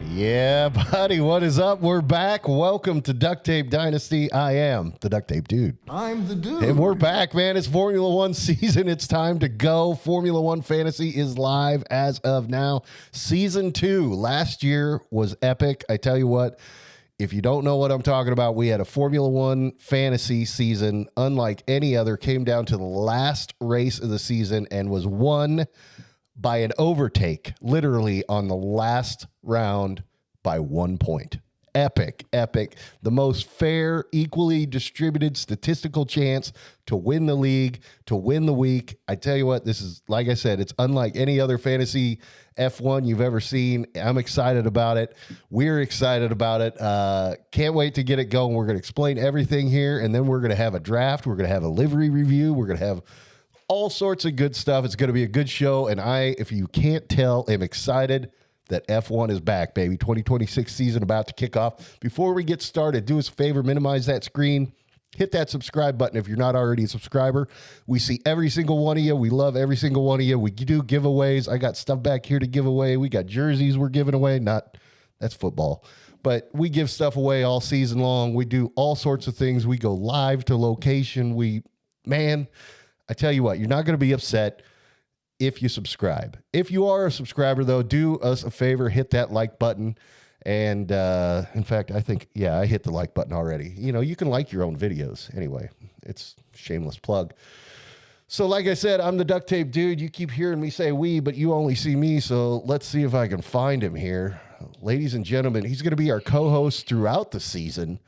Yeah, buddy, what is up? We're back. Welcome to Duct Tape Dynasty. I am the Duct Tape Dude. I'm the dude. And we're back, man. It's Formula One season. It's time to go. Formula One Fantasy is live as of now. Season 2 last year was epic. I tell you what, if you don't know what I'm talking about, we had a Formula One Fantasy season unlike any other. Came down to the last race of the season and was won by an overtake, literally on the last round by 1 point. Epic. The most fair, equally distributed statistical chance to win the league, to win the week. I tell you what, this is, like I said, it's unlike any other fantasy F1 you've ever seen. I'm excited about it. We're excited about it. Can't wait to get it going. We're going to explain everything here, and then we're going to have a draft. We're going to have a livery review. We're going to have all sorts of good stuff. It's going to be a good show, and I, if you can't tell, am excited that F1 is back, baby. 2026 season about to kick off. Before we get started, do us a favor, minimize that screen, hit that subscribe button if you're not already a subscriber. We see every single one of you. We love every single one of you. We do giveaways. I got stuff back here to give away. We got jerseys we're giving away. That's football. But we give stuff away all season long. We do all sorts of things. We go live to location. I tell you what, you're not going to be upset if you subscribe. If you are a subscriber, though, do us a favor, hit that like button. And in fact, I think, I hit the like button already. You know, you can like your own videos. Anyway, it's a shameless plug. So like I said, I'm the Duct Tape Dude. You keep hearing me say we, but you only see me. So let's see if I can find him here. Ladies and gentlemen, he's going to be our co-host throughout the season.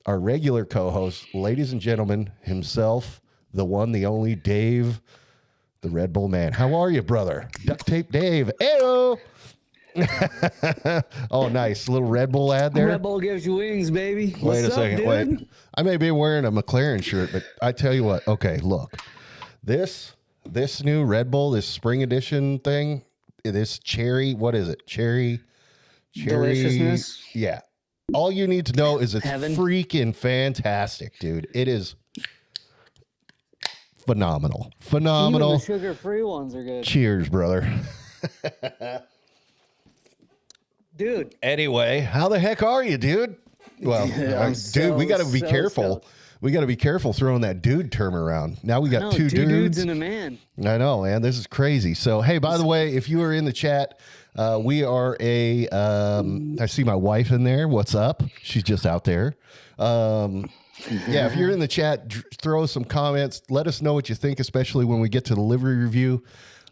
Our regular co-host, ladies and gentlemen, himself, the one, the only Dave, the Red Bull man. How are you, brother? Duct Tape Dave. Ayo! Oh, nice. Little Red Bull ad there. Red Bull gives you wings, baby. Wait a second. Dude? Wait. I may be wearing a McLaren shirt, but I tell you what. Okay, look. This new Red Bull, this spring edition thing, this cherry, what is it? Cherry. Deliciousness. Yeah. All you need to know is it's Heaven. freaking fantastic, dude. It is phenomenal. Even the sugar-free ones are good. Cheers, brother. Dude. Anyway, how the heck are you, dude? Well, dude, we got to be careful. Stoked. We got to be careful throwing that dude term around. Now we got two dudes and a man. I know, man. This is crazy. So, hey, by the way, if you are in the chat, we are I see my wife in there. What's up? She's just out there. If you're in the chat, throw some comments. Let us know what you think, especially when we get to the livery review.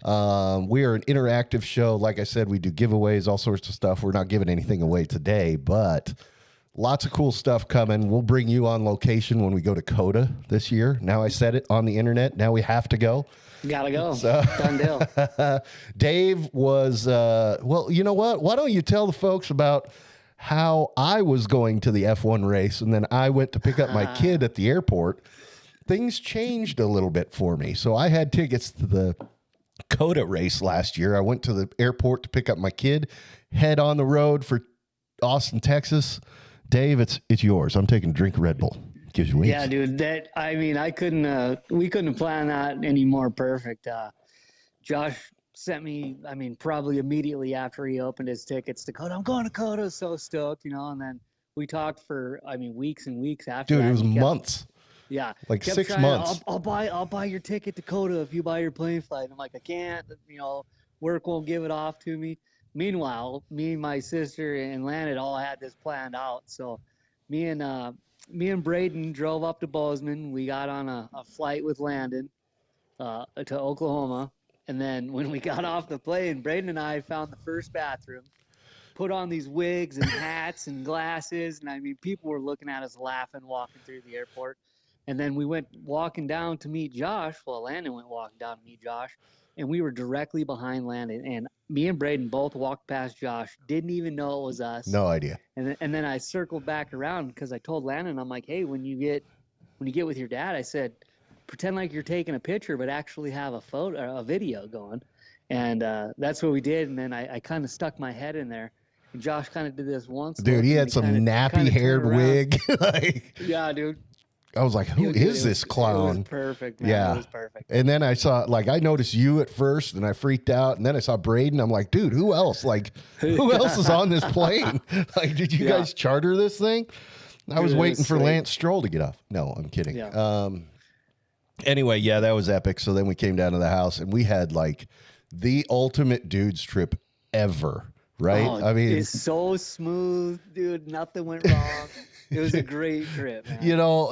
We are an interactive show. Like I said, we do giveaways, all sorts of stuff. We're not giving anything away today, but lots of cool stuff coming. We'll bring you on location when we go to COTA this year. Now I said it on the internet. Now we have to go. Gotta go. So, done deal. Dave was, well, you know what? Why don't you tell the folks about how I was going to the F1 race, and then I went to pick up my kid at the airport. Things changed a little bit for me. So I had tickets to the COTA race last year. I went to the airport to pick up my kid, head on the road for Austin, Texas. Dave, it's yours. I'm taking a drink of Red Bull. Gives you wings. Yeah, dude. We couldn't have planned that any more perfect. Josh sent me, probably immediately after he opened his tickets to COTA. I'm going to COTA, so stoked, and then we talked for, weeks and weeks after that. Dude, it was months. Yeah. Like 6 months. I'll buy your ticket to COTA if you buy your plane flight. I'm like, I can't, work won't give it off to me. Meanwhile, me and my sister and Landon all had this planned out. So me and Braden drove up to Bozeman. We got on a flight with Landon to Oklahoma. And then when we got off the plane, Braden and I found the first bathroom, put on these wigs and hats and glasses. And people were looking at us laughing, walking through the airport. And then we went walking down to meet Josh. Well, Landon went walking down to meet Josh. And we were directly behind Landon. And me and Braden both walked past Josh, didn't even know it was us. No idea. And then I circled back around because I told Landon, I'm like, hey, when you get with your dad, I said, pretend like you're taking a picture, but actually have a video going. And that's what we did. And then I kind of stuck my head in there. And Josh kind of did this once. Dude, he had some nappy-haired wig. Yeah, dude. I was like, who Dude, is this clown? It was perfect, man. Yeah. It was perfect. And then I saw, like, I noticed you at first and I freaked out. And then I saw Braden. I'm like, dude, who else? Like, who else is on this plane? Like, did you guys charter this thing? I was Dude, it waiting was for sweet. Lance Stroll to get off. No, I'm kidding. Yeah. Anyway, yeah, that was epic. So then we came down to the house and we had like the ultimate dudes trip ever, right? Oh, I mean, it's so smooth, dude. Nothing went wrong. It was a great trip, man. you know,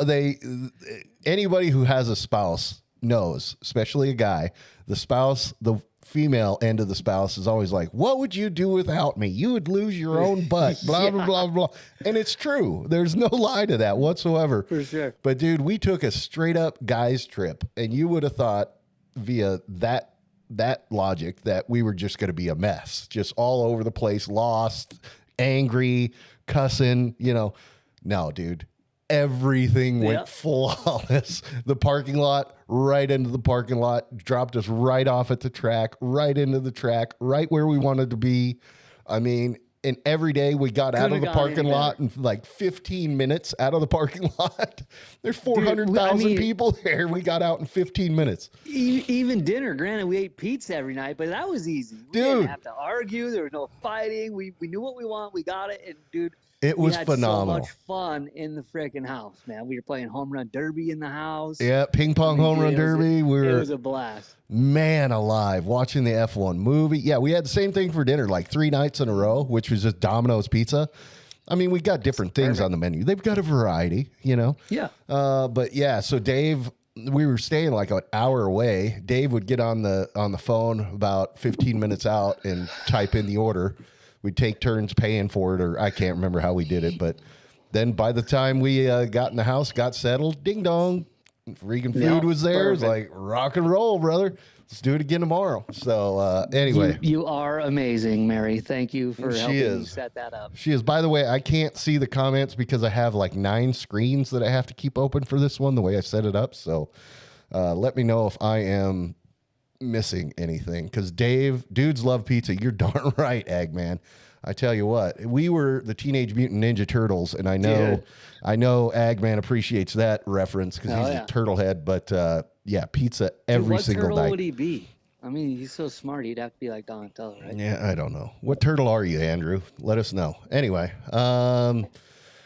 anybody who has a spouse knows, especially a guy, the female end of the spouse is always like, what would you do without me? You would lose your own butt, blah, blah, blah, blah. And it's true. There's no lie to that whatsoever. For sure. But dude, we took a straight up guys trip and you would have thought via that logic that we were just going to be a mess, just all over the place, lost, angry, cussing, you know. No, dude. Everything went flawless. The parking lot, right into the parking lot, dropped us right off at the track, right into the track, right where we wanted to be. I mean, and every day we got out of the parking lot in like 15 minutes out of the parking lot. There's 400,000 people there. We got out in 15 minutes. Even dinner, granted, we ate pizza every night, but that was easy. We didn't have to argue. There was no fighting. We knew what we want. We got it. And, dude, it was had phenomenal. So much fun in the freaking house, man. We were playing home run derby in the house. Yeah, ping pong home run derby. It was a blast. Man alive, watching the F1 movie. Yeah, we had the same thing for dinner, like 3 nights in a row, which was just Domino's Pizza. I mean, we got different things on the menu. They've got a variety, you know? Yeah. But yeah, so Dave, we were staying like an hour away. Dave would get on the phone about 15 minutes out and type in the order. We'd take turns paying for it, or I can't remember how we did it. But then by the time we got in the house, got settled, ding dong, freaking food was there. It was like rock and roll, brother. Let's do it again tomorrow. So anyway. You are amazing, Mary. Thank you for helping me set that up. She is. By the way, I can't see the comments because I have like 9 screens that I have to keep open for this one, the way I set it up. So let me know if I am missing anything, because dudes love pizza. You're darn right, Eggman. I tell you what, we were the Teenage Mutant Ninja Turtles, and I know Eggman appreciates that reference because he's a turtle head. But yeah, pizza every single night. What turtle would he be? I mean, he's so smart. He'd have to be like Donatello, right? Yeah, I don't know. What turtle are you, Andrew? Let us know. Anyway,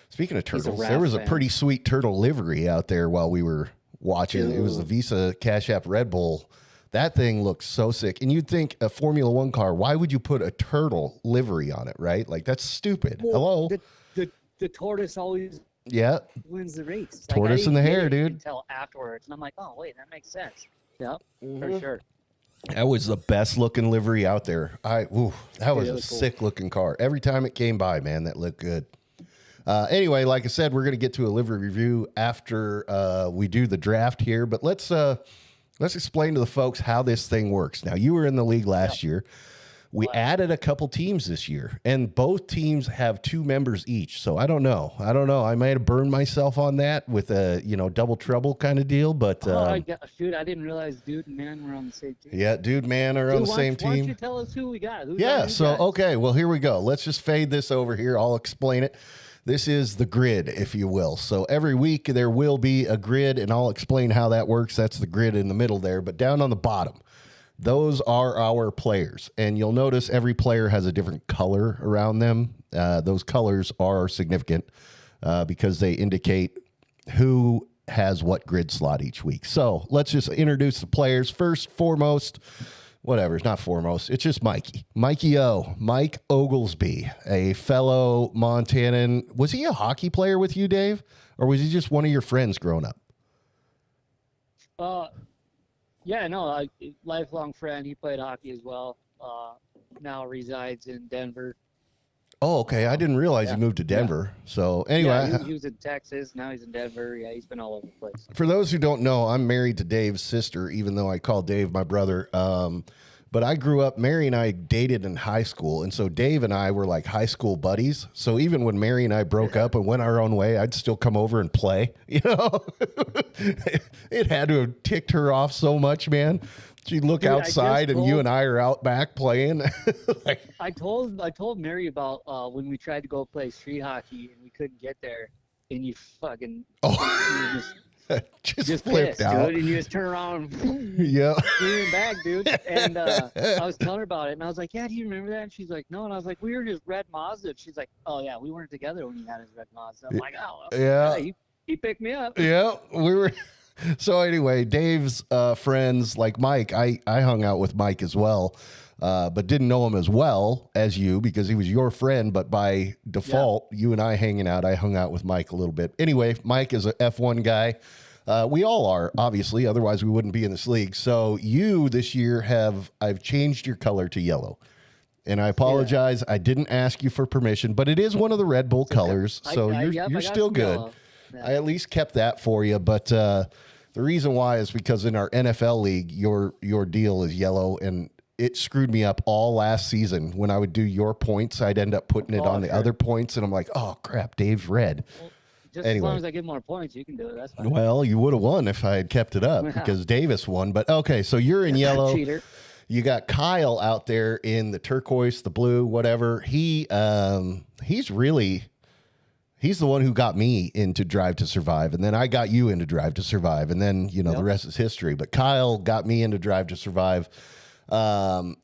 speaking of turtles, there was a pretty sweet turtle livery out there while we were watching. It was the Visa Cash App Red Bull. That thing looks so sick. And you'd think a Formula One car, why would you put a turtle livery on it, right? Like, that's stupid. Well, the tortoise always wins the race. Tortoise in the hair, dude. Until afterwards. And I'm like, oh, wait, that makes sense. Yep, for sure. That was the best looking livery out there. That was a sick looking car. Every time it came by, man, that looked good. Anyway, like I said, we're going to get to a livery review after we do the draft here. But let's explain to the folks how this thing works. Now, you were in the league last year. We added a couple teams this year, and both teams have 2 members each. So I don't know. I might have burned myself on that with a double trouble kind of deal. But shoot, I didn't realize Dude and Man were on the same team. Yeah, Dude and Man are on the same team. Why don't you tell us who we got? Okay. Well, here we go. Let's just fade this over here. I'll explain it. This is the grid, if you will. So every week there will be a grid, and I'll explain how that works. That's the grid in the middle there. But down on the bottom, those are our players. And you'll notice every player has a different color around them. Those colors are significant because they indicate who has what grid slot each week. So let's just introduce the players. First, foremost, whatever, it's not foremost. It's just Mikey. Mike Oglesby, a fellow Montanan. Was he a hockey player with you, Dave? Or was he just one of your friends growing up? Lifelong friend. He played hockey as well. Now resides in Denver. Oh, okay. I didn't realize he moved to Denver. Yeah. So anyway. He was in Texas. Now he's in Denver. Yeah, he's been all over the place. For those who don't know, I'm married to Dave's sister, even though I call Dave my brother. But I grew up, Mary and I dated in high school. And so Dave and I were like high school buddies. So even when Mary and I broke up and went our own way, I'd still come over and play. You know, it had to have ticked her off so much, man. She'd look outside and you and I are out back playing. I told Mary about when we tried to go play street hockey and we couldn't get there, and you fucking just flipped pissed, out. dude. And you just turn around and Yeah. screaming back, dude. And I was telling her about it, and I was like, "Yeah, do you remember that?" And she's like, "No." And I was like, "We were in his red Mazda." She's like, "Oh yeah, we weren't together when he had his red Mazda." I'm like, "Oh, well, Yeah. he picked me up." Yeah, we were. So anyway, Dave's friends like Mike, I hung out with Mike as well, but didn't know him as well as you because he was your friend. But by default, you and I hanging out, I hung out with Mike a little bit. Anyway, Mike is a F1 guy. We all are, obviously. Otherwise, we wouldn't be in this league. So you this year I've changed your color to yellow. And I apologize. I didn't ask you for permission, but it is one of the Red Bull colors. So you're still good. Yeah. I at least kept that for you, but the reason why is because in our NFL league, your deal is yellow, and it screwed me up all last season. When I would do your points, I'd end up putting it on the other points, and I'm like, oh crap, Dave's red. Well, just Anyway. as long as I get more points, you can do it. That's fine. Well, you would have won if I had kept it up because Davis won. But okay, so you're in yellow. Cheater. You got Kyle out there in the turquoise, the blue, whatever. He's the one who got me into Drive to Survive, and then I got you into Drive to Survive, and then the rest is history. But Kyle got me into Drive to Survive.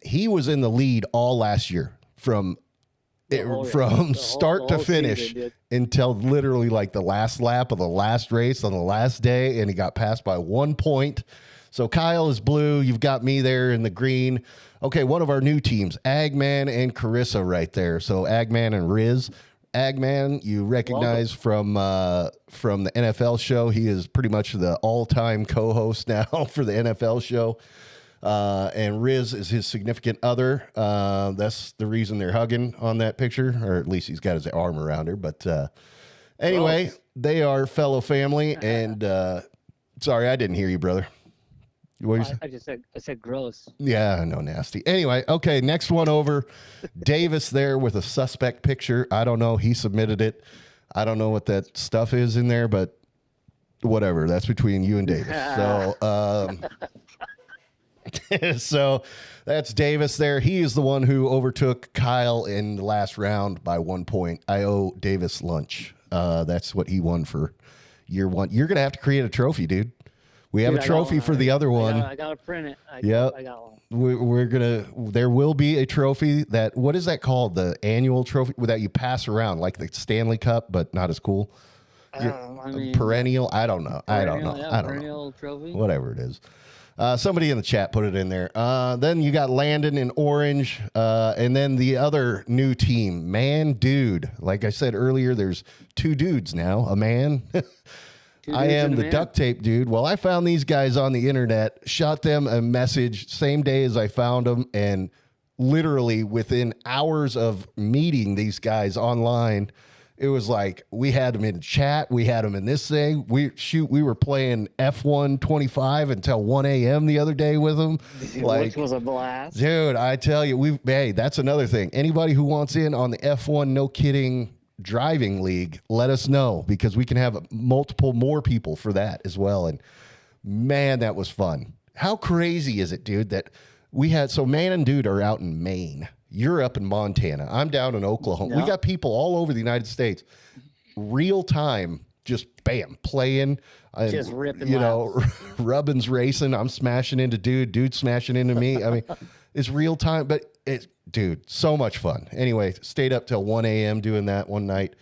He was in the lead all last year from start to finish season, until literally like the last lap of the last race on the last day, and he got passed by 1 point. So Kyle is blue. You've got me there in the green. Okay, one of our new teams, Agman and Carissa right there. So Agman and Riz. Agman, you recognize from the NFL show. He is pretty much the all-time co-host now for the NFL show. And Riz is his significant other. That's the reason they're hugging on that picture, or at least he's got his arm around her. But anyway, they are fellow family. And sorry, I didn't hear you, brother. I said gross. Yeah, no, nasty. Anyway, okay, next one over. Davis there with a suspect picture. I don't know. He submitted it. I don't know what that stuff is in there, but whatever. That's between you and Davis. So, so that's Davis there. He is the one who overtook Kyle in the last round by 1 point. I owe Davis lunch. That's what he won for year one. You're going to have to create a trophy, dude. We have a trophy for the other one. I got to print it. I got one. There will be a trophy what is that called? The annual trophy that you pass around, like the Stanley Cup, but not as cool. Perennial. I don't know. I don't know. Perennial trophy. Whatever it is. Somebody in the chat put it in there. Then you got Landon in orange. And then the other new team, Man Dude. Like I said earlier, there's 2 dudes now. A man. I am the duct tape dude. Well, I found these guys on the internet, shot them a message same day as I found them, and literally within hours of meeting these guys online, it was like we had them in chat, we had them in this thing. We were playing F1 25 until 1 a.m. the other day with them. Which was a blast. Dude, I tell you, hey, that's another thing. Anybody who wants in on the F1, no kidding, driving league, let us know because we can have multiple more people for that as well. And man, that was fun. How crazy is it, dude, that we had Man and Dude are out in Maine. You're up in Montana. I'm down in Oklahoma. Yeah. We got people all over the United States. Real time, just bam, playing. Just ripping Rubbin's racing. I'm smashing into Dude's smashing into me. I mean, it's real time, but dude, so much fun. Anyway, stayed up till 1 a.m. doing that one night.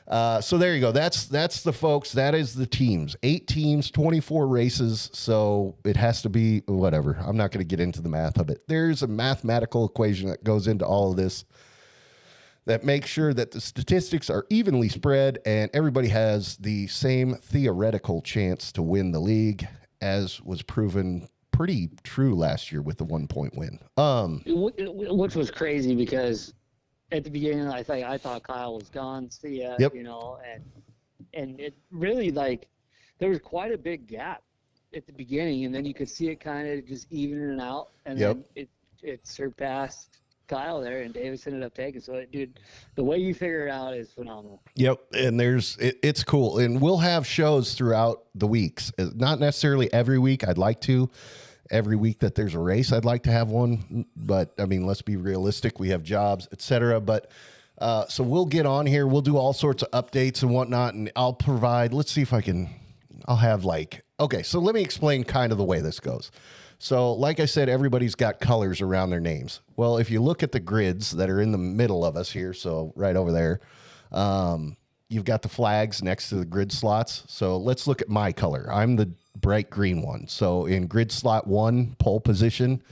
So there you go. That's the folks. That is the teams. 8 teams, 24 races. So it has to be whatever. I'm not going to get into the math of it. There's a mathematical equation that goes into all of this that makes sure that the statistics are evenly spread and everybody has the same theoretical chance to win the league, as was proven pretty true last year with the 1 point win. Which was crazy because at the beginning I thought Kyle was gone. See ya, Yep. And it really there was quite a big gap at the beginning, and then you could see it kind of just evening out, and Yep. then it surpassed Kyle there, and Davis ended up taking. So, dude, the way you figure it out is phenomenal. Yep, and it's cool, and we'll have shows throughout the weeks. Not necessarily every week. I'd like to. Every week that there's a race, I'd like to have one. But I mean, let's be realistic. We have jobs, etc. But so we'll get on here. We'll do all sorts of updates and whatnot, and I'll provide. Let's see if I can. I'll have like, okay, so let me explain kind of the way this goes. So like I said, everybody's got colors around their names. Well, if you look at the grids that are in the middle of us here, so right over there, you've got the flags next to the grid slots. So let's look at my color. I'm the bright green one. So in grid slot 1, pole position,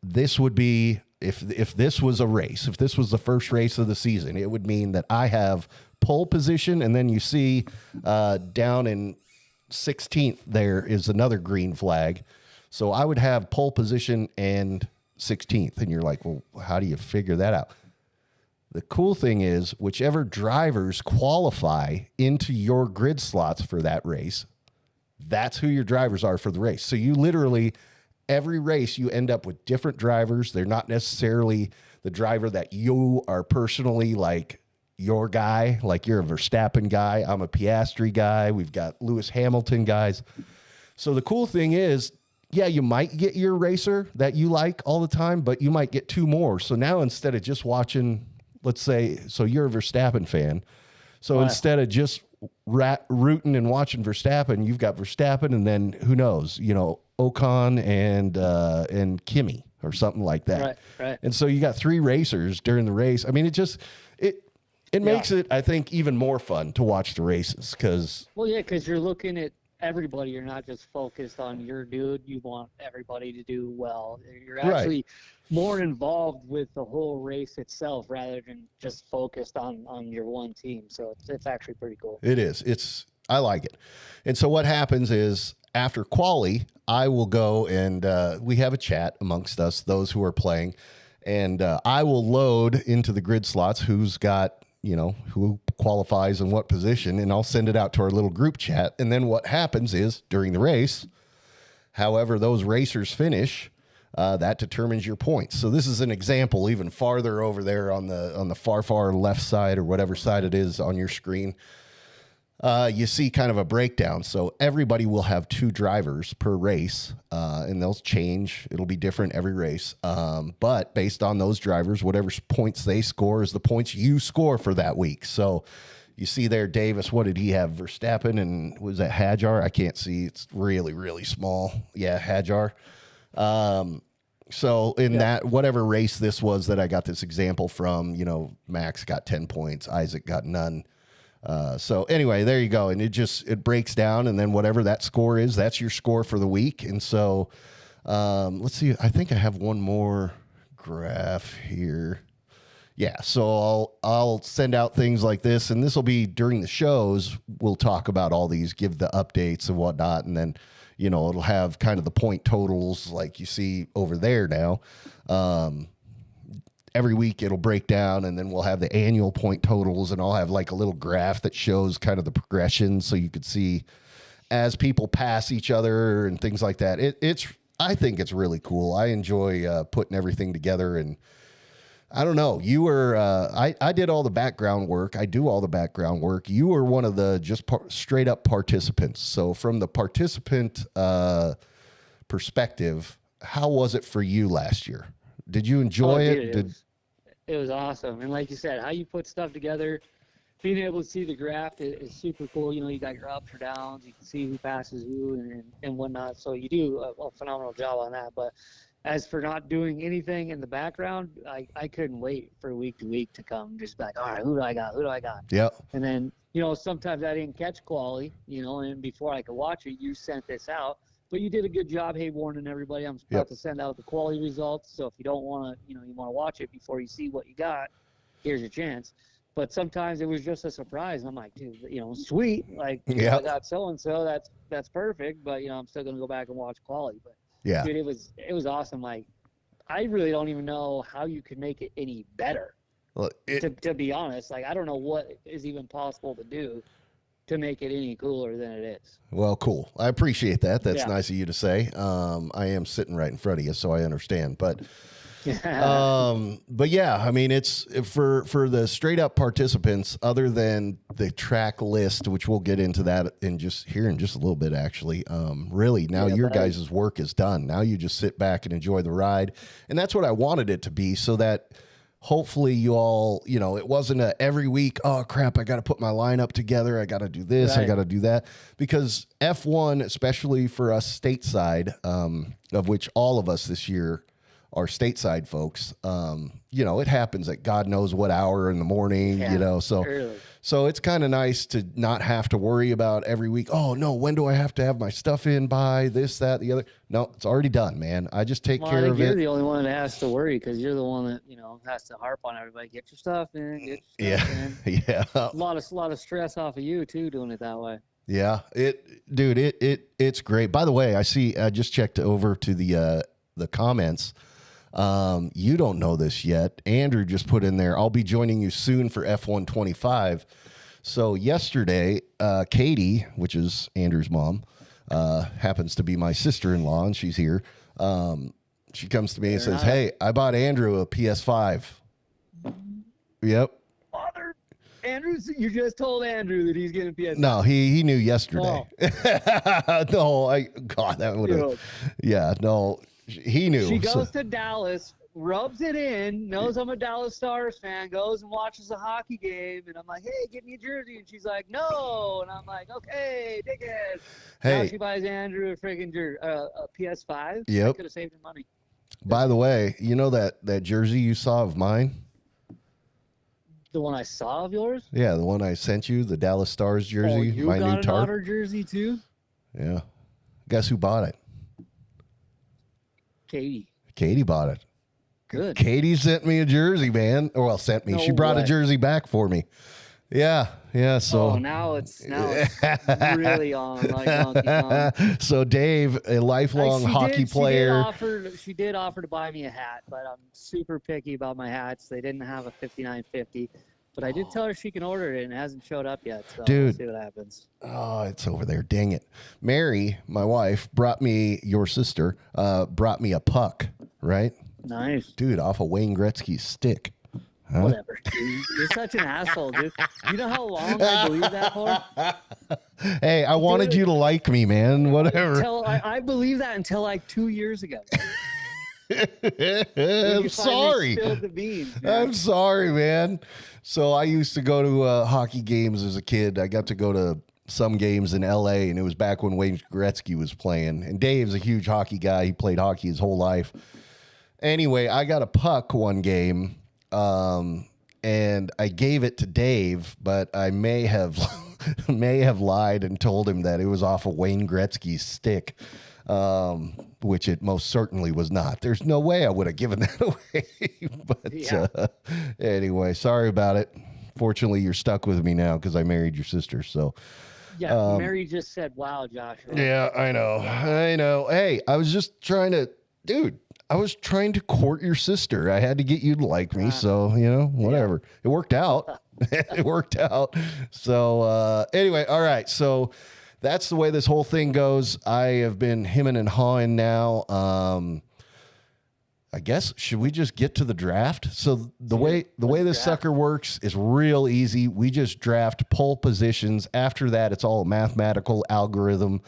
this would be, if this was a race, if this was the first race of the season, it would mean that I have pole position, and then you see down in 16th there is another green flag. So I would have pole position and 16th, and you're like, well, how do you figure that out? The cool thing is, whichever drivers qualify into your grid slots for that race, that's who your drivers are for the race. So you literally, every race, you end up with different drivers. They're not necessarily the driver that you are personally like your guy, like you're a Verstappen guy. I'm a Piastri guy. We've got Lewis Hamilton guys. So the cool thing is, yeah, you might get your racer that you like all the time, but you might get 2 more. So now instead of just watching, let's say, so you're a Verstappen fan. So instead of just rooting and watching Verstappen, you've got Verstappen, and then who knows, Ocon and Kimi or something like that. Right. And so you got 3 racers during the race. I mean, it makes it, I think, even more fun to watch the races because. Well, yeah, because you're looking at everybody. You're not just focused on your dude. You want everybody to do well. You're actually more involved with the whole race itself rather than just focused on your one team. So it's actually pretty cool. It is. I like it. And so what happens is after quali, I will go and we have a chat amongst us, those who are playing, and I will load into the grid slots who's got, who qualifies in what position, and I'll send it out to our little group chat. And then what happens is during the race, however those racers finish, that determines your points. So this is an example even farther over there on the far left side or whatever side it is on your screen. You see kind of a breakdown. So everybody will have 2 drivers per race, and they'll change. It'll be different every race. But based on those drivers, whatever points they score is the points you score for that week. So you see there, Davis, what did he have? Verstappen and was that Hadjar? I can't see. It's really, really small. Yeah, Hadjar. So in that, whatever race this was that I got this example from, Max got 10 points. Isaac got none. So anyway, there you go. And it breaks down, and then whatever that score is, that's your score for the week. And so, let's see, I think I have one more graph here. Yeah. So I'll send out things like this, and this will be during the shows. We'll talk about all these, give the updates and whatnot. And then, it'll have kind of the point totals like you see over there now. Every week it'll break down, and then we'll have the annual point totals, and I'll have like a little graph that shows kind of the progression, so you could see as people pass each other and things like that. I think it's really cool. I enjoy putting everything together, and I don't know. You were I did all the background work. I do all the background work. You were one of the just straight up participants. So from the participant perspective, how was it for you last year? Did you enjoy it? It was awesome. And like you said, how you put stuff together, being able to see the graph is super cool. You got your ups or downs. You can see who passes who and whatnot. So you do a phenomenal job on that. But as for not doing anything in the background, I couldn't wait for week to week to come. Just be like, all right, who do I got? Yep. And then, sometimes I didn't catch quali, and before I could watch it, you sent this out. But you did a good job, warning everybody. I'm about to send out the quality results. So if you don't want to, you want to watch it before you see what you got, here's your chance. But sometimes it was just a surprise. And I'm like, dude, sweet. Like, I got so-and-so. That's perfect. But, I'm still going to go back and watch quality. But, dude, it was awesome. Like, I really don't even know how you could make it any better. Well, to be honest, like, I don't know what is even possible to do to make it any cooler than it is. Well, cool. I appreciate that. That's nice of you to say. I am sitting right in front of you, so I understand. But yeah, I mean, it's for the straight up participants, other than the track list, which we'll get into that in just a little bit, actually. Really, now your guys' work is done. Now you just sit back and enjoy the ride. And that's what I wanted it to be, so that hopefully you all, it wasn't a every week, oh crap, I got to put my lineup together. I got to do this. I Right. got to do that, because F1, especially for us stateside, of which all of us this year are stateside folks, it happens at God knows what hour in the morning, Yeah, so early. so it's kind of nice to not have to worry about every week. Oh no, when do I have to have my stuff in by this, that, the other? No, it's already done, man. I just take Well, I care think of you're it. the only one that has to worry because you're the one that has to harp on everybody. Get your stuff in. Get your stuff in. Yeah. A lot of stress off of you too doing it that way. Yeah. It's great. By the way, I just checked over to the comments. You don't know this yet. Andrew just put in there, I'll be joining you soon for F125. So yesterday, Katie, which is Andrew's mom, happens to be my sister-in-law, and she's here. She comes to me and says, "Hey, I bought Andrew a PS5." Yep. Father, you just told Andrew that he's getting PS. No, he knew yesterday. No, God, that would have. Dude. Yeah, no, he knew. She So- goes to Dallas, rubs it in, knows I'm a Dallas Stars fan, goes and watches a hockey game, and I'm like, "Hey, get me a jersey," and she's like, "No," and I'm like, "Okay, take it." Now Hey, she buys Andrew a freaking a PS5. Yep. I could have saved her money. by the way, you know that jersey you saw of mine? The one I saw of yours. Yeah, the one I sent you, the Dallas Stars jersey, Oh, you my got new an tarp. Otter jersey too, Yeah. Guess who bought it? Katie. Katie bought it. Good. Katie sent me a jersey, man. Or well, sent me. No She brought a way. jersey back for me. Yeah. So Oh, now it's really on like Donkey Kong. So Dave, a lifelong She hockey did- player. She did offer to buy me a hat, but I'm super picky about my hats. They didn't have a 5950, but I did tell her she can order it, and it hasn't showed up yet. So Dude. we'll see what happens. Oh, it's over there. Dang it. Mary, my wife, your sister, brought me a puck, right? Nice. Dude, off of Wayne Gretzky's stick. Huh? Whatever, dude. You're such an asshole, dude. You know how long I believed that for? Hey, I wanted Dude. you to like me, man. Whatever. I believed that until like 2 years ago. When I'm you finally sorry. spilled the beans, man. I'm sorry, man. So I used to go to hockey games as a kid. I got to go to some games in LA, and it was back when Wayne Gretzky was playing. And Dave's a huge hockey guy. He played hockey his whole life. Anyway, I got a puck one game, and I gave it to Dave, but I may have lied and told him that it was off of Wayne Gretzky's stick, which it most certainly was not. There's no way I would have given that away. But Yeah. Anyway, sorry about it. Fortunately, you're stuck with me now because I married your sister. So Yeah, Mary just said, "Wow, Joshua." yeah, I know. Hey, I was just trying to, dude. I was trying to court your sister. I had to get you to like me, so whatever. It worked out. It worked out. So anyway, all right. So that's the way this whole thing goes. I have been hemming and hawing now. I guess should we just get to the draft? So the way this sucker works is real easy. We just draft pole positions. After that, it's all a mathematical algorithm.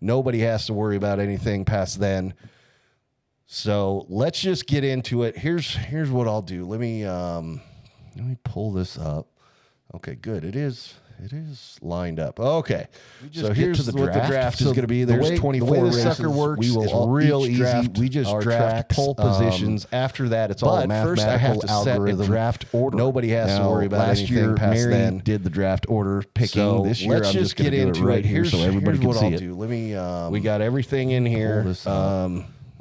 Nobody has to worry about anything past then. So let's just get into it. Here's what I'll do. Let me pull this up. Okay, good. It is lined up. Okay. So here's what the draft is going to be. There's 24 the way races. this sucker works We will is all real each easy. draft. We just our draft tracks, pole positions. After that, it's all But first, I have mathematical to set a algorithm. draft order. Nobody has to Now, worry about last anything year, past Mary then. did the draft order picking. So This year, let's I'm just just going get to do into it right it. here so everybody here's can what see I'll it. do. Let me. We got everything in here. this up.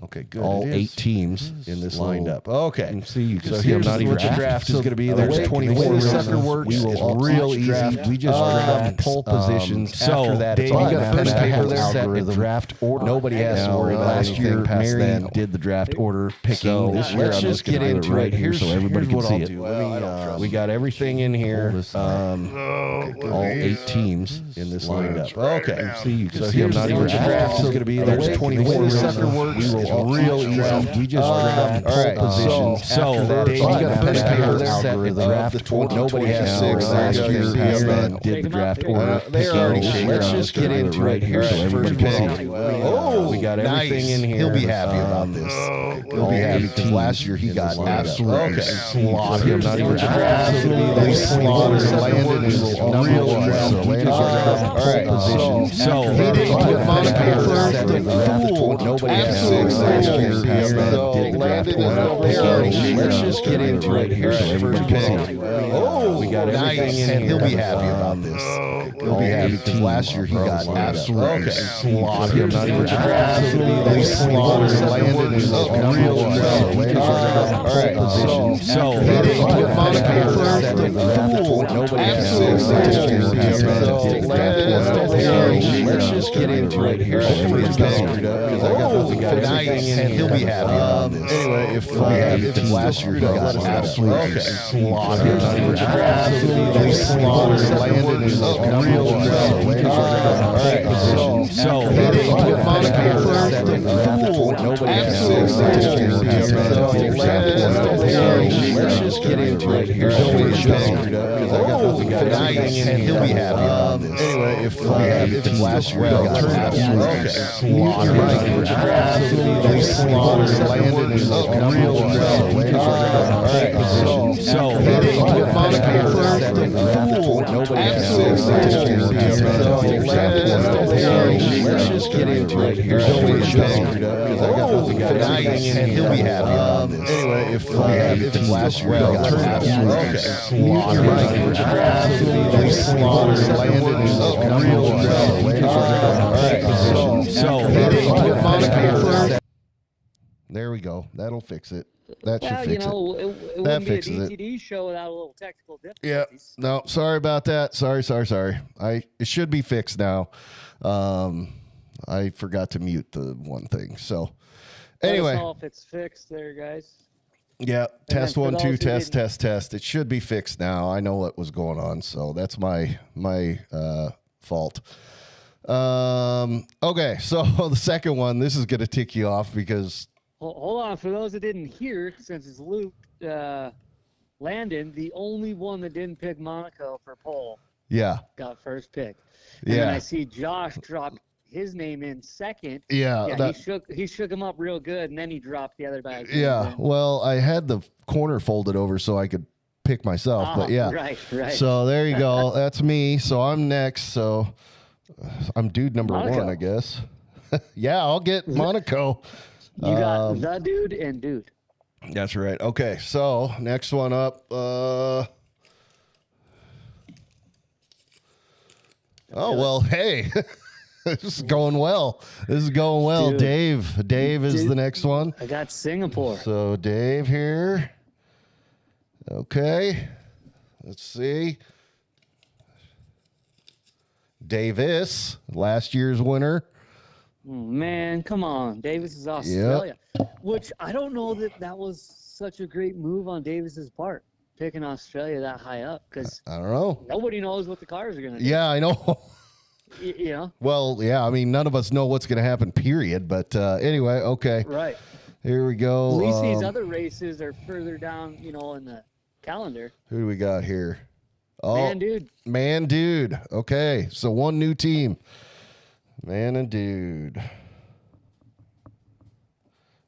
Okay, good. all It is. 8 teams in this little- lined up. Okay. And see, you can So see I'm here's not even what the draft is So going to be. the There's way- 24 the way this races. sucker works We will is all real each easy. draft. We just draft pole positions. So After that, Dave, it's all you got first paper mathematical there. Set a algorithm. draft order. Nobody has to worry about last anything year, past Mary then. did the draft order picking. So This year, let's I'm just just going get to do into it right it. here so everybody can what see I'll it. do. Let me, We got everything in here. pull this All 8 teams in this lined lineup. up. Okay. See, you can So see I'm here's not what even the draft is going to be. There's 24 races. sucker works. We will is real easy. We just draft all right, positions. so After that, Dave, you got after first that pick of the algorithm, draft the of the nobody has 2026. last There you year go. has Yeah. did the draft Take 'em order. out. They So already let's shared just it. get into it here so everybody can see it. Oh, We got everything nice. in here. He'll be happy about this. He'll be happy because last year he got absolutely slaughtered. I'm not even Absolutely slaughtered. Landon is number one. So Landon all right. So he didn't put Monaco first. The fool. Nobody Absolutely last year fool. has So did the draft Landon is order. number So one. let's just get into it here so everybody can see it. Oh, We got everything nice. in And he'll be here. happy about this. He'll be happy because last year he got absolutely slaughtered. I'm not even Absolutely slaughtered. Landon is number one. So Landon all right. So he didn't put Monaco first. The fool. Nobody Absolutely. Let's just get into it here so everybody can see it. Oh, nice. And he'll be happy about this. Anyway, if last year he got absolutely slaughtered. Absolutely slaughtered. Landon is number one. All right. So he didn't put Monaco first. The fool. Nobody let's just get into it here so everybody can see it. Oh, nice. And he'll be happy about this. Anyway, if last year he got absolutely slaughtered. Absolutely slaughtered. Landon is number one. All right. So he didn't put Monaco first. The fool. Nobody let's just get into it here so everybody can see it. Oh, nice. And he'll be happy about this. Anyway, if last year he got absolutely slaughtered. Absolutely slaughtered. Landon is number one. All right. So he didn't put Monaco first. There we go. That'll fix it. That should Well, fix it. it That wouldn't be a fixes it. DTD show without a little technical Yeah. difficulties. No, sorry about that. Sorry. It should be fixed now. I forgot to mute the one thing. So anyway, Let us know if it's fixed there, guys. yeah, test then for 1 2 those who test didn't- test. It should be fixed now. I know what was going on, so that's my fault. Okay, so the second one, this is gonna tick you off because Hold on, for those that didn't hear, since it's Luke Landon, the only one that didn't pick Monaco for pole yeah, got first pick. And then yeah, I see Josh drop his name in second. yeah, Yeah, that- he shook him up real good, and then he dropped the other guys. yeah. Well, I had the corner folded over so I could pick myself, but yeah. Right. So there you go. That's me. So I'm next. So I'm dude number Monaco. one, I guess. Yeah, I'll get Monaco. You got the dude and dude. That's right. Okay, so next one up. Oh well, hey, this is going well. Dude. Dave is the next one. I got Singapore. So Dave here. Okay, let's see. Davis, last year's winner. Man, come on. Davis is Australia. Which I don't know that was such a great move on Davis's part, picking Australia that high up, because I don't know. nobody knows what the cars are going to do. Yeah, I know. You know? Well, yeah, I mean, none of us know what's going to happen, period. But anyway, okay. Right. Here we go. At least these other races are further down, in the calendar. Who do we got here? Oh, Man, dude. Okay, so one new team. Man and dude.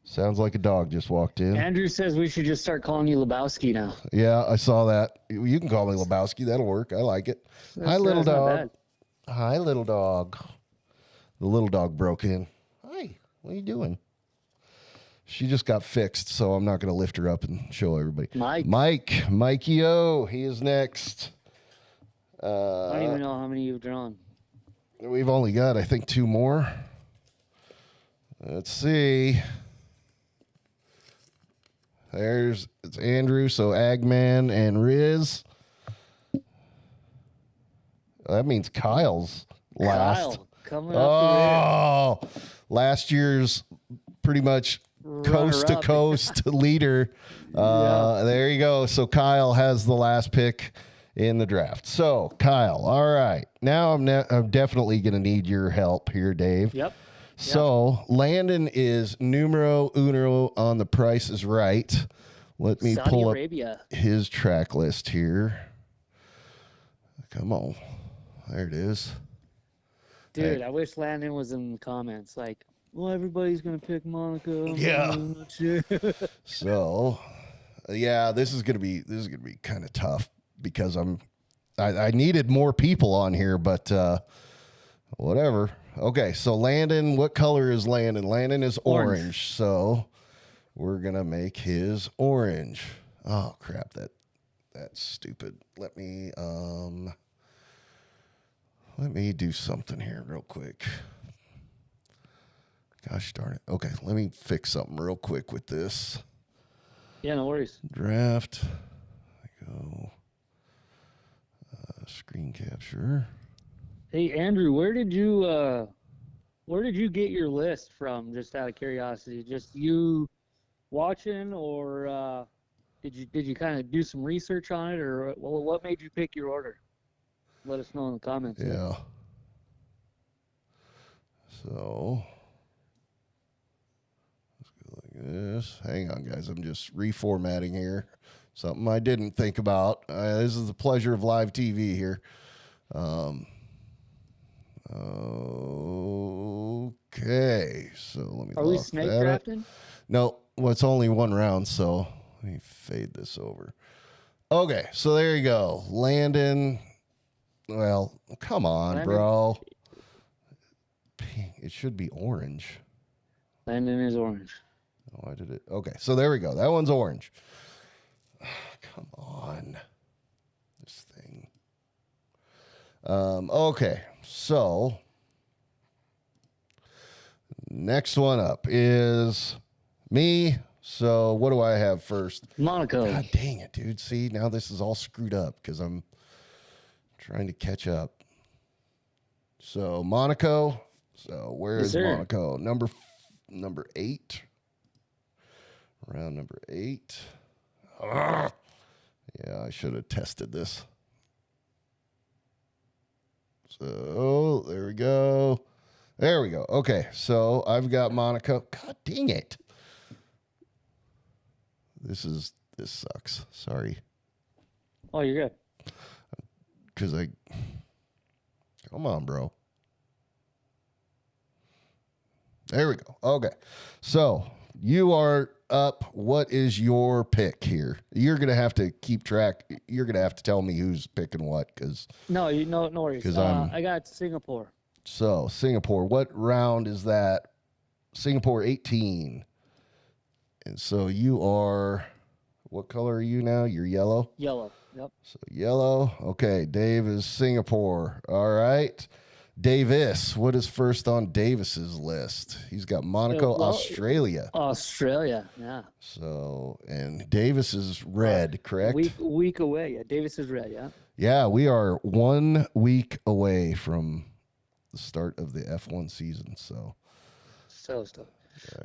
Sounds like a dog just walked in. Andrew says we should just start calling you Lebowski now. Yeah, I saw that. You can call me Lebowski. That'll work. I like it. Hi, little That's not dog. bad. Hi, little dog. The little dog broke in. Hi, what are you doing? She just got fixed, so I'm not going to lift her up and show everybody. Mikey O, he is next. I don't even know how many you've drawn. We've only got, I think, 2 more. Let's see. It's Andrew, so Agman and Riz. That means Kyle's last. Kyle, coming up to Last year's pretty much coast to Runner-up. coast leader. There you go. So Kyle has the last pick in the draft. So Kyle, all right. Now I'm definitely going to need your help here, Dave. Yep. So Landon is numero uno on The Price is Right. Let me Saudi pull Arabia. up his track list here. Come on. There it is. Dude, I wish Landon was in the comments. Like, well, everybody's gonna pick Monaco. Yeah. So, yeah, this is gonna be kind of tough because I needed more people on here, but whatever. Okay, so Landon, what color is Landon? Landon is orange. So we're gonna make his orange. Oh crap, that's stupid. Let me do something here real quick. Gosh darn it. Okay, let me fix something real quick with this. Yeah, no worries. Draft. Go. Screen capture. Hey, Andrew, where did you get your list from? Just out of curiosity, just you watching, or did you kind of do some research on it, or what made you pick your order? Let us know in the comments. Yeah. So let's go like this. Hang on, guys. I'm just reformatting here. Something I didn't think about. This is the pleasure of live TV here. Okay. So let me. Are we snake drafting? No, well, it's only one round, so let me fade this over. Okay, so there you go. Landon. Well, come on, Landon. bro. Pink. It should be orange. Landon is orange. Why did it? Okay, so there we go. That one's orange. Come on. This thing. Okay, so next one up is me. So what do I have first? Monaco. God dang it, dude. See, now this is all screwed up because I'm trying to catch up. So Monaco. So where is Monaco? Number 8. Round number 8. Yeah, I should have tested this. So there we go. There we go. Okay, so I've got Monaco. God dang it. This sucks. Sorry. Oh, you're good. Because come on, bro. There we go. Okay. So you are up. What is your pick here? You're going to have to keep track. You're going to have to tell me who's picking what. No worries. I got Singapore. So Singapore, what round is that? Singapore 18. And so you are, what color are you now? You're yellow? Yellow, yep. So yellow. Okay, Dave is Singapore. All right. Davis, what is first on Davis's list? He's got Monaco, Australia. Australia, yeah. So, and Davis is red, correct? Week away. Yeah, Davis is red, yeah. Yeah, we are 1 week away from the start of the F1 season. So stoked.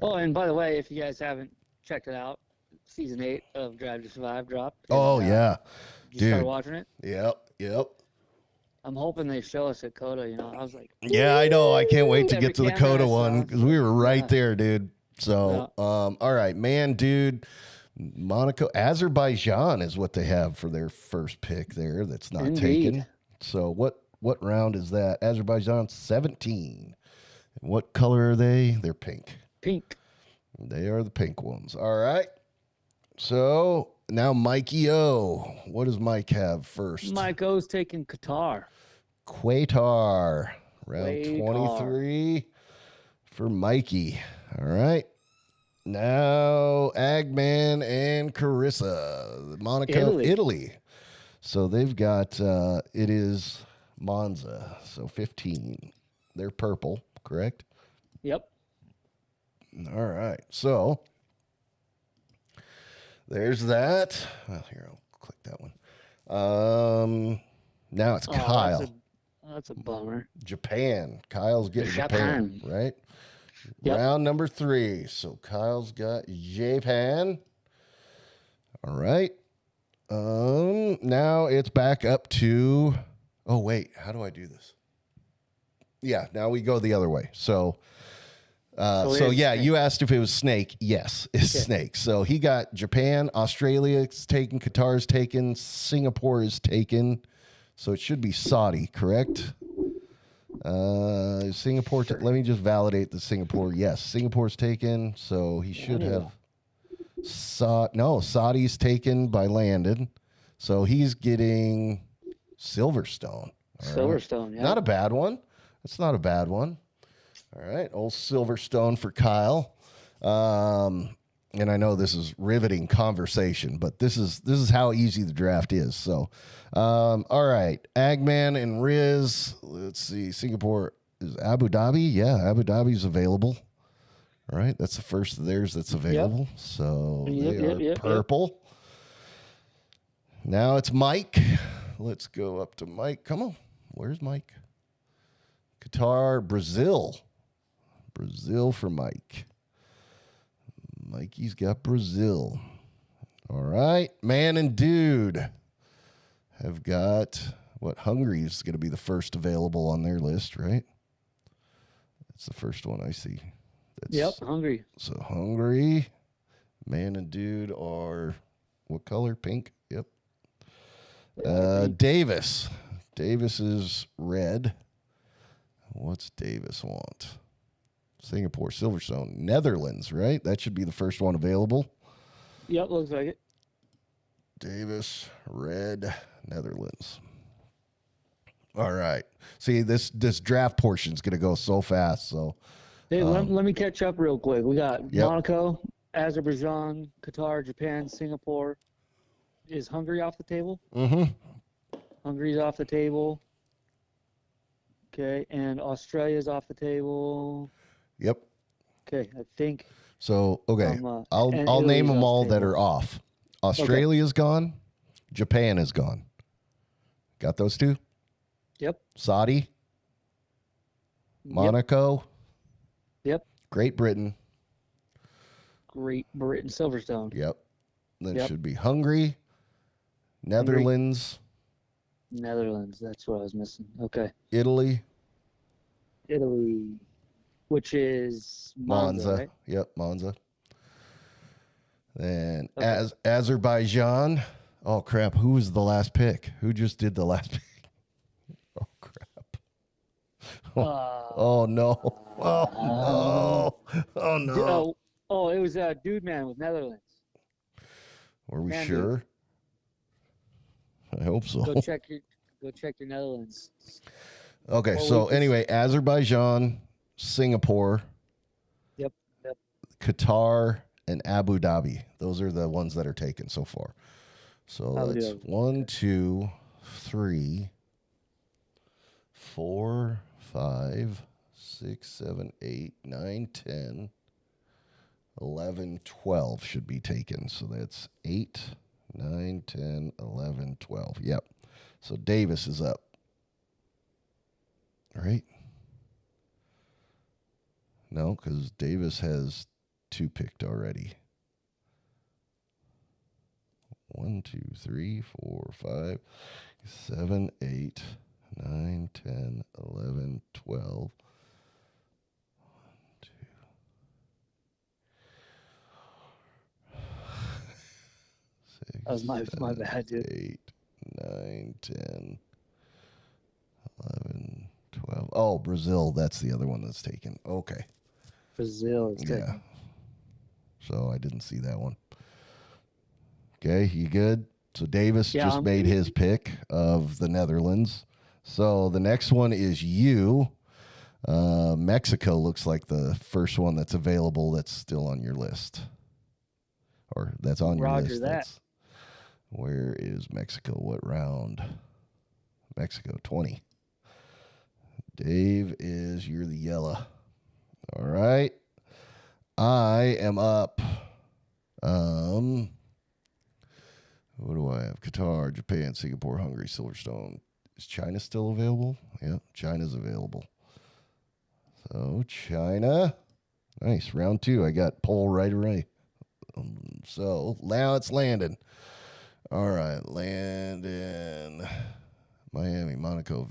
Oh, and by the way, if you guys haven't checked it out, season 8 of Drive to Survive dropped. Oh, yeah. Did you start watching it? Yep. I'm hoping they show us at Coda. I was like, yeah, I know. I can't wait to get to the Coda one because we were right Yeah. there, dude. So, all right, man, dude. Monaco, Azerbaijan is what they have for their first pick there. That's not taken. So, what round is that? Azerbaijan 17. And what color are they? They're pink. Pink. They are the pink ones. All right. So now Mikey O. What does Mike have first? Mike O's taking Qatar. Qatar. Round 23 for Mikey. All right. Now Agman and Carissa. Monaco, Italy. So they've got, it is Monza. So 15. They're purple, correct? Yep. All right. So there's that. Well, here, I'll click that one. Now it's Kyle. That's a bummer. Japan. Kyle's getting Japan, right? Yep. Round number 3. So Kyle's got Japan. All right. Now it's back up to, oh wait, how do I do this? Yeah, now we go the other way. So So it is yeah, snake. you asked if it was snake. Yes, it's Okay. snake. So he got Japan, Australia is taken, Qatar is taken, Singapore is taken. So it should be Saudi, correct? Singapore. Sure. Let me just validate the Singapore. Yes, Singapore's taken. So he should you have. Saudi's taken by Landon. So he's getting Silverstone. All right. Silverstone, yeah. Not a bad one. That's not a bad one. All right, old Silverstone for Kyle. And I know this is riveting conversation, but this is how easy the draft is. So, all right, Agman and Riz. Let's see, Singapore is Abu Dhabi. Yeah, Abu Dhabi's available. All right, that's the first of theirs that's available. So they are purple. Now it's Mike. Let's go up to Mike. Come on, where's Mike? Qatar, Brazil. Brazil for Mike. Mikey's got Brazil. All right. Man and Dude have got what? Hungary is going to be the first available on their list, right? That's the first one I see. Yep, Hungary. So Hungary, Man and Dude are what color? Pink. Yep. Davis. Davis is red. What's Davis want? Singapore, Silverstone, Netherlands, right? That should be the first one available. Yep, looks like it. Davis, red, Netherlands. All right. See, this draft portion is going to go so fast. So, Hey, let me catch up real quick. We got Yep. Monaco, Azerbaijan, Qatar, Japan, Singapore. Is Hungary off the table? Hungary's off the table. Okay, and Australia's off the table. Yep. Okay, I think. So, okay, and I'll Italy's name them off all the that table. are off. Australia's gone. Japan is gone. Got those two? Yep. Saudi, Monaco, Yep. Great Britain. Great Britain, Silverstone. Yep. Then it Yep. should be Hungary, Netherlands, Netherlands. That's what I was missing. Okay. Italy, Italy, which is Monza, right? Yep, Monza. Then Okay. Azerbaijan. Oh crap! Who was the last pick? Who just did the last pick? Oh crap! Oh no! Oh no! Oh no! It was Dude Man with Netherlands. Were we Man, sure? I hope so. Go check your Netherlands. Okay, Well, so we- anyway, Azerbaijan, Singapore, Yep. Qatar, and Abu Dhabi. Those are the ones that are taken so far. So Abu that's Dhabi. 1, 2, 3, 4, 5, 6, 7, 8, 9, 10, 11, 12 should be taken. So that's 8, 9, 10, 11, 12. Yep. So Davis is up. Right? No, because Davis has 2 picked already. 1, 2, 3, 4, 5, 7, 8, 9, 10, 11, 12. 1, 2. That was my bad, dude. 8, 9, 10, 11, 12. Oh, Brazil. That's the other one that's taken. Okay. Brazil is taken. Yeah. So I didn't see that one. Okay, you good? So Davis Yeah, just I'm made good. his pick of the Netherlands. So the next one is you. Mexico looks like the first one that's available that's still on your list. Or that's on your Roger list. that. That's, where is Mexico? What round? Mexico 20. Dave you're the yellow. All right. I am up. What do I have? Qatar, Japan, Singapore, Hungary, Silverstone. Is China still available? Yeah, China's available. So China. Nice. Round 2. I got pole right away. So now it's Landon. All right, Landon. Miami, Monaco,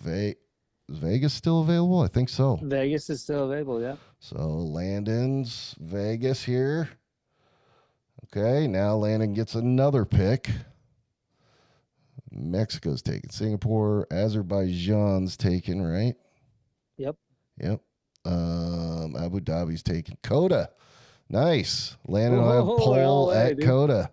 Is Vegas still available? I think so. Vegas is still available. Yeah. So Landon's Vegas here. Okay, now Landon gets another pick. Mexico's taken. Singapore, Azerbaijan's taken, right? Yep. Yep. Abu Dhabi's taken. Coda. Nice. Landon will have Whoa, pole LA, at dude. Coda.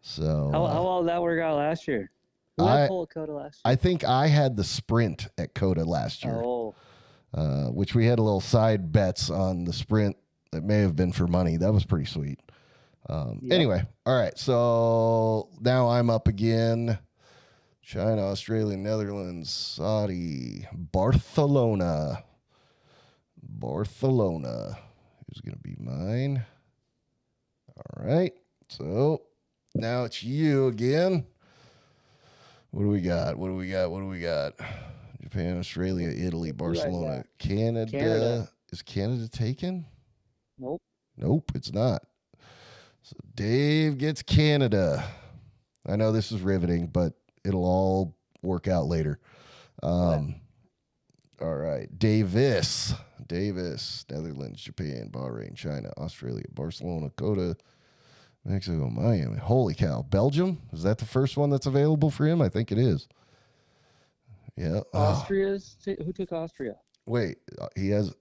So How well did that work out last year? Who I- had pole at Coda last year? I think I had the sprint at Coda last year, Oh, which we had a little side bets on the sprint that may have been for money. That was pretty sweet. Yep. Anyway, all right. So now I'm up again. China, Australia, Netherlands, Saudi, Barcelona. Barcelona is going to be mine. All right. So now it's you again. What do we got? What do we got? What do we got? Japan, Australia, Italy, Who do I Barcelona, got? Canada. Canada. Is Canada taken? nope. Nope, it's not. So Dave gets Canada. I know this is riveting, but it'll all work out later. All right. Davis, Netherlands, Japan, Bahrain, China, Australia, Barcelona, Coda, Mexico, Miami. Holy cow. Belgium? Is that the first one that's available for him? I think it is. Yeah. Who took Austria? Wait,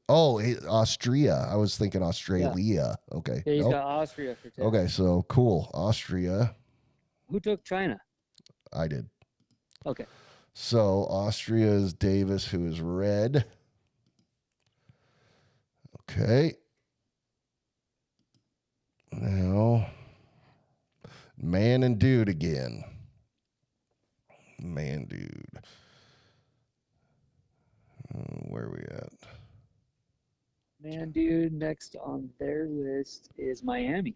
Austria. I was thinking Australia. Okay. Yeah, he's Nope. got Austria for 10. Okay, so cool. Austria. Who took China? I did. Okay. So Austria is Davis, who is red. Okay. Now, man and dude again. Man, dude. Where are we at? Man, dude, next on their list is Miami.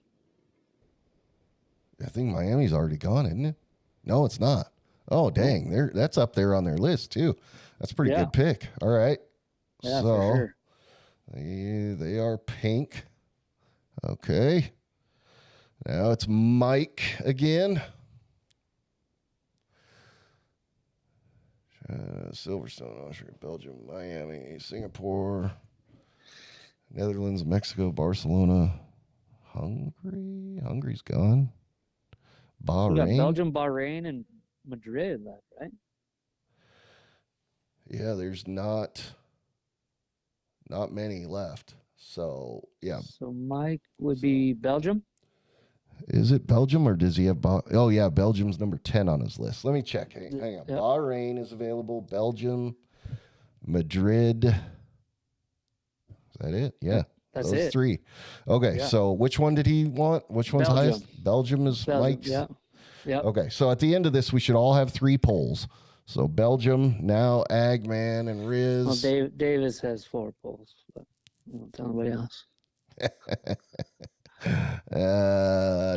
I think Miami's already gone, isn't it? No, it's not. Oh, dang. That's up there on their list, too. That's a pretty Yeah. good pick. All right. Yeah, so for sure. they are pink. Okay. Now it's Mike again. Silverstone, Austria, Belgium, Miami, Singapore, Netherlands, Mexico, Barcelona, Hungary. Hungary's gone. We got Bahrain. Belgium, Bahrain, and Madrid left, right? Yeah, there's not many left. So yeah, So Mike would be Belgium. is it Belgium or does he have? Oh yeah, Belgium's number 10 on his list. Let me check. Hang on. Yep. Bahrain is available. Belgium, Madrid. Is that it? Yeah, That's those it. three. Okay, Yeah. so which one did he want? Which one's Belgium. highest? Belgium is Belgium. Mike's. Yeah. Yep. Okay, so at the end of this, we should all have 3 polls. So Belgium, now Agman and Riz. Well, Davis has 4 polls, but I won't tell anybody else.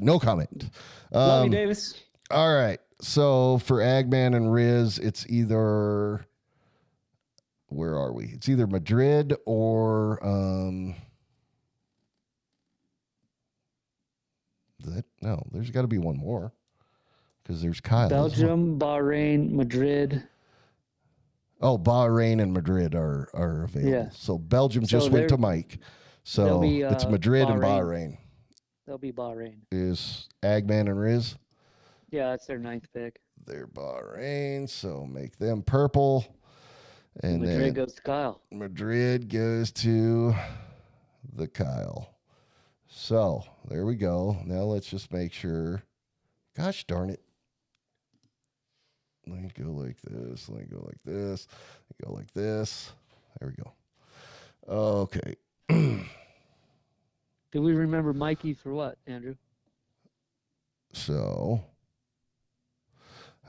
No comment. Love you, Davis. All right. So for Agman and Riz, it's either where are we? It's either Madrid or no, there's got to be one more because there's Kyle. as well. Belgium, Bahrain, Madrid. Oh, Bahrain and Madrid are available. Yeah. So Belgium So just went they're- to Mike. So they'll be, it's Madrid and Bahrain. Bahrain. They'll be Bahrain. Is Agman and Riz? Yeah, that's their 9th pick. They're Bahrain, so make them purple. And Madrid then goes to Kyle. Madrid goes to the Kyle. So there we go. Now let's just make sure. Gosh darn it. Let me go like this. Let me go like this. Let me go like this. There we go. Okay. Do we remember Mikey for what, Andrew? So,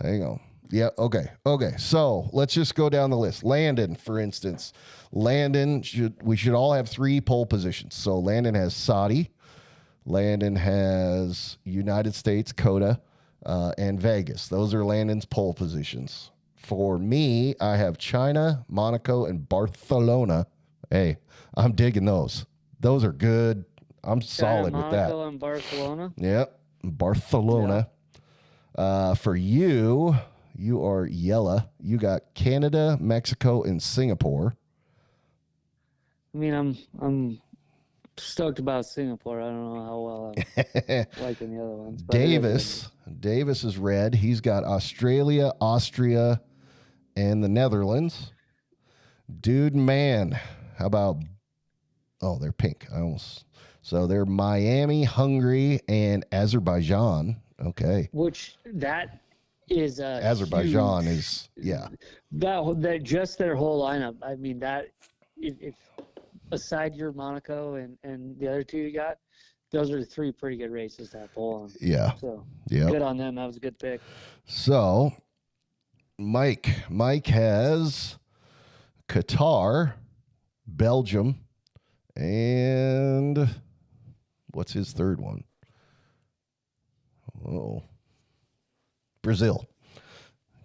hang on. Yeah, okay. Okay. So, let's just go down the list. Landon, for instance. We should all have 3 pole positions. So, Landon has Saudi. Landon has United States, Coda, and Vegas. Those are Landon's pole positions. For me, I have China, Monaco, and Barcelona. Hey, I'm digging those. Those are good. I'm solid China, with that. Monaco, and Barcelona. Yep. Barcelona. For you You are yellow. You got Canada, Mexico, and Singapore. I mean, I'm stoked about Singapore. I don't know how well I'm liking the other ones. But Davis is red. He's got Australia, Austria, and the Netherlands. Dude, man, how about? Oh, they're pink. So they're Miami, Hungary, and Azerbaijan. Okay. Which that is Azerbaijan huge, is that just their whole lineup. I mean that if aside your Monaco and the other two you got, those are three pretty good races to have pull on. Yeah. So yeah. good on them. That was a good pick. So Mike has Qatar, Belgium, and what's his third one? Oh, Brazil.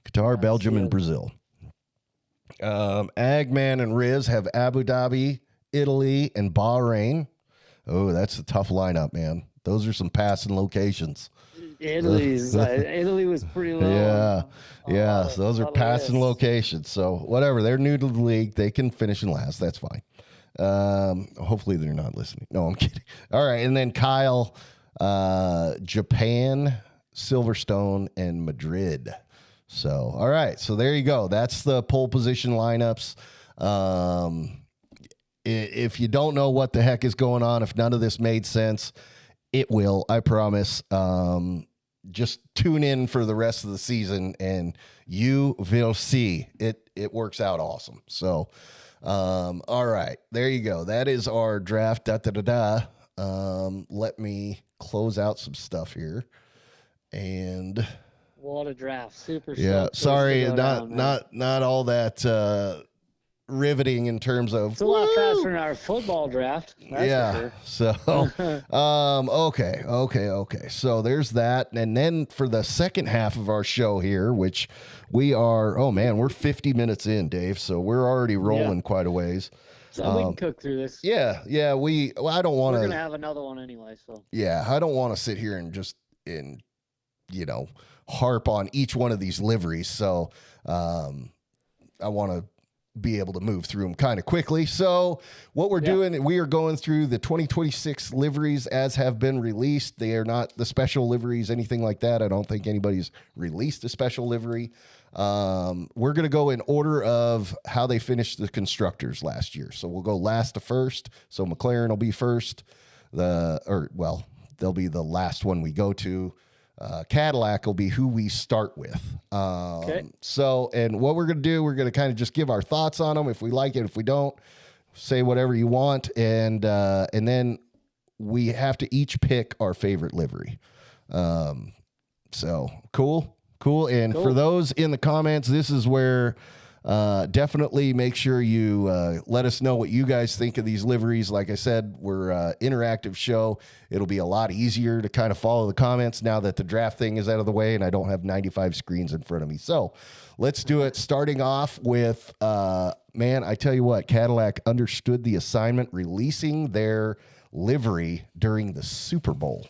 Qatar, Belgium, and Brazil. Agman and Riz have Abu Dhabi, Italy, and Bahrain. Oh, that's a tough lineup, man. Those are some passing locations. Italy was pretty low. Yeah. So those are passing locations. So whatever, they're new to the league. They can finish in last. That's fine. Hopefully they're not listening. No, I'm kidding. All right, and then Kyle, Japan, Silverstone, and Madrid. So all right, so there you go. That's the pole position lineups. If you don't know what the heck is going on, if none of this made sense, it will, I promise. Just tune in for the rest of the season and you will see it works out awesome. So, all right, there you go. That is our draft. Let me close out some stuff here. And what a draft. Super. Yeah. Sorry. Not all that, riveting in terms of it's a lot faster than our football draft. That's for sure. So okay. So there's that. And then for the second half of our show here, which we're 50 minutes in, Dave. So we're already rolling quite a ways. So we can cook through this. Yeah. I don't want to. We're gonna have another one anyway. So yeah, I don't want to sit here and just harp on each one of these liveries. So I want to be able to move through them kind of quickly. So what we're doing, we are going through the 2026 liveries as have been released. They are not the special liveries, anything like that. I don't think anybody's released a special livery. We're going to go in order of how they finished the constructors last year. So we'll go last to first. So McLaren will be first. They'll be the last one we go to. Cadillac will be who we start with. Okay. So, and what we're going to do, we're going to kind of just give our thoughts on them. If we like it, if we don't, say whatever you want. And then we have to each pick our favorite livery. So cool. And for those in the comments, this is where definitely make sure you let us know what you guys think of these liveries. Like I said, we're an interactive show. It'll be a lot easier to kind of follow the comments now that the draft thing is out of the way and I don't have 95 screens in front of me. So let's do it. Starting off with, I tell you what, Cadillac understood the assignment, releasing their livery during the Super Bowl.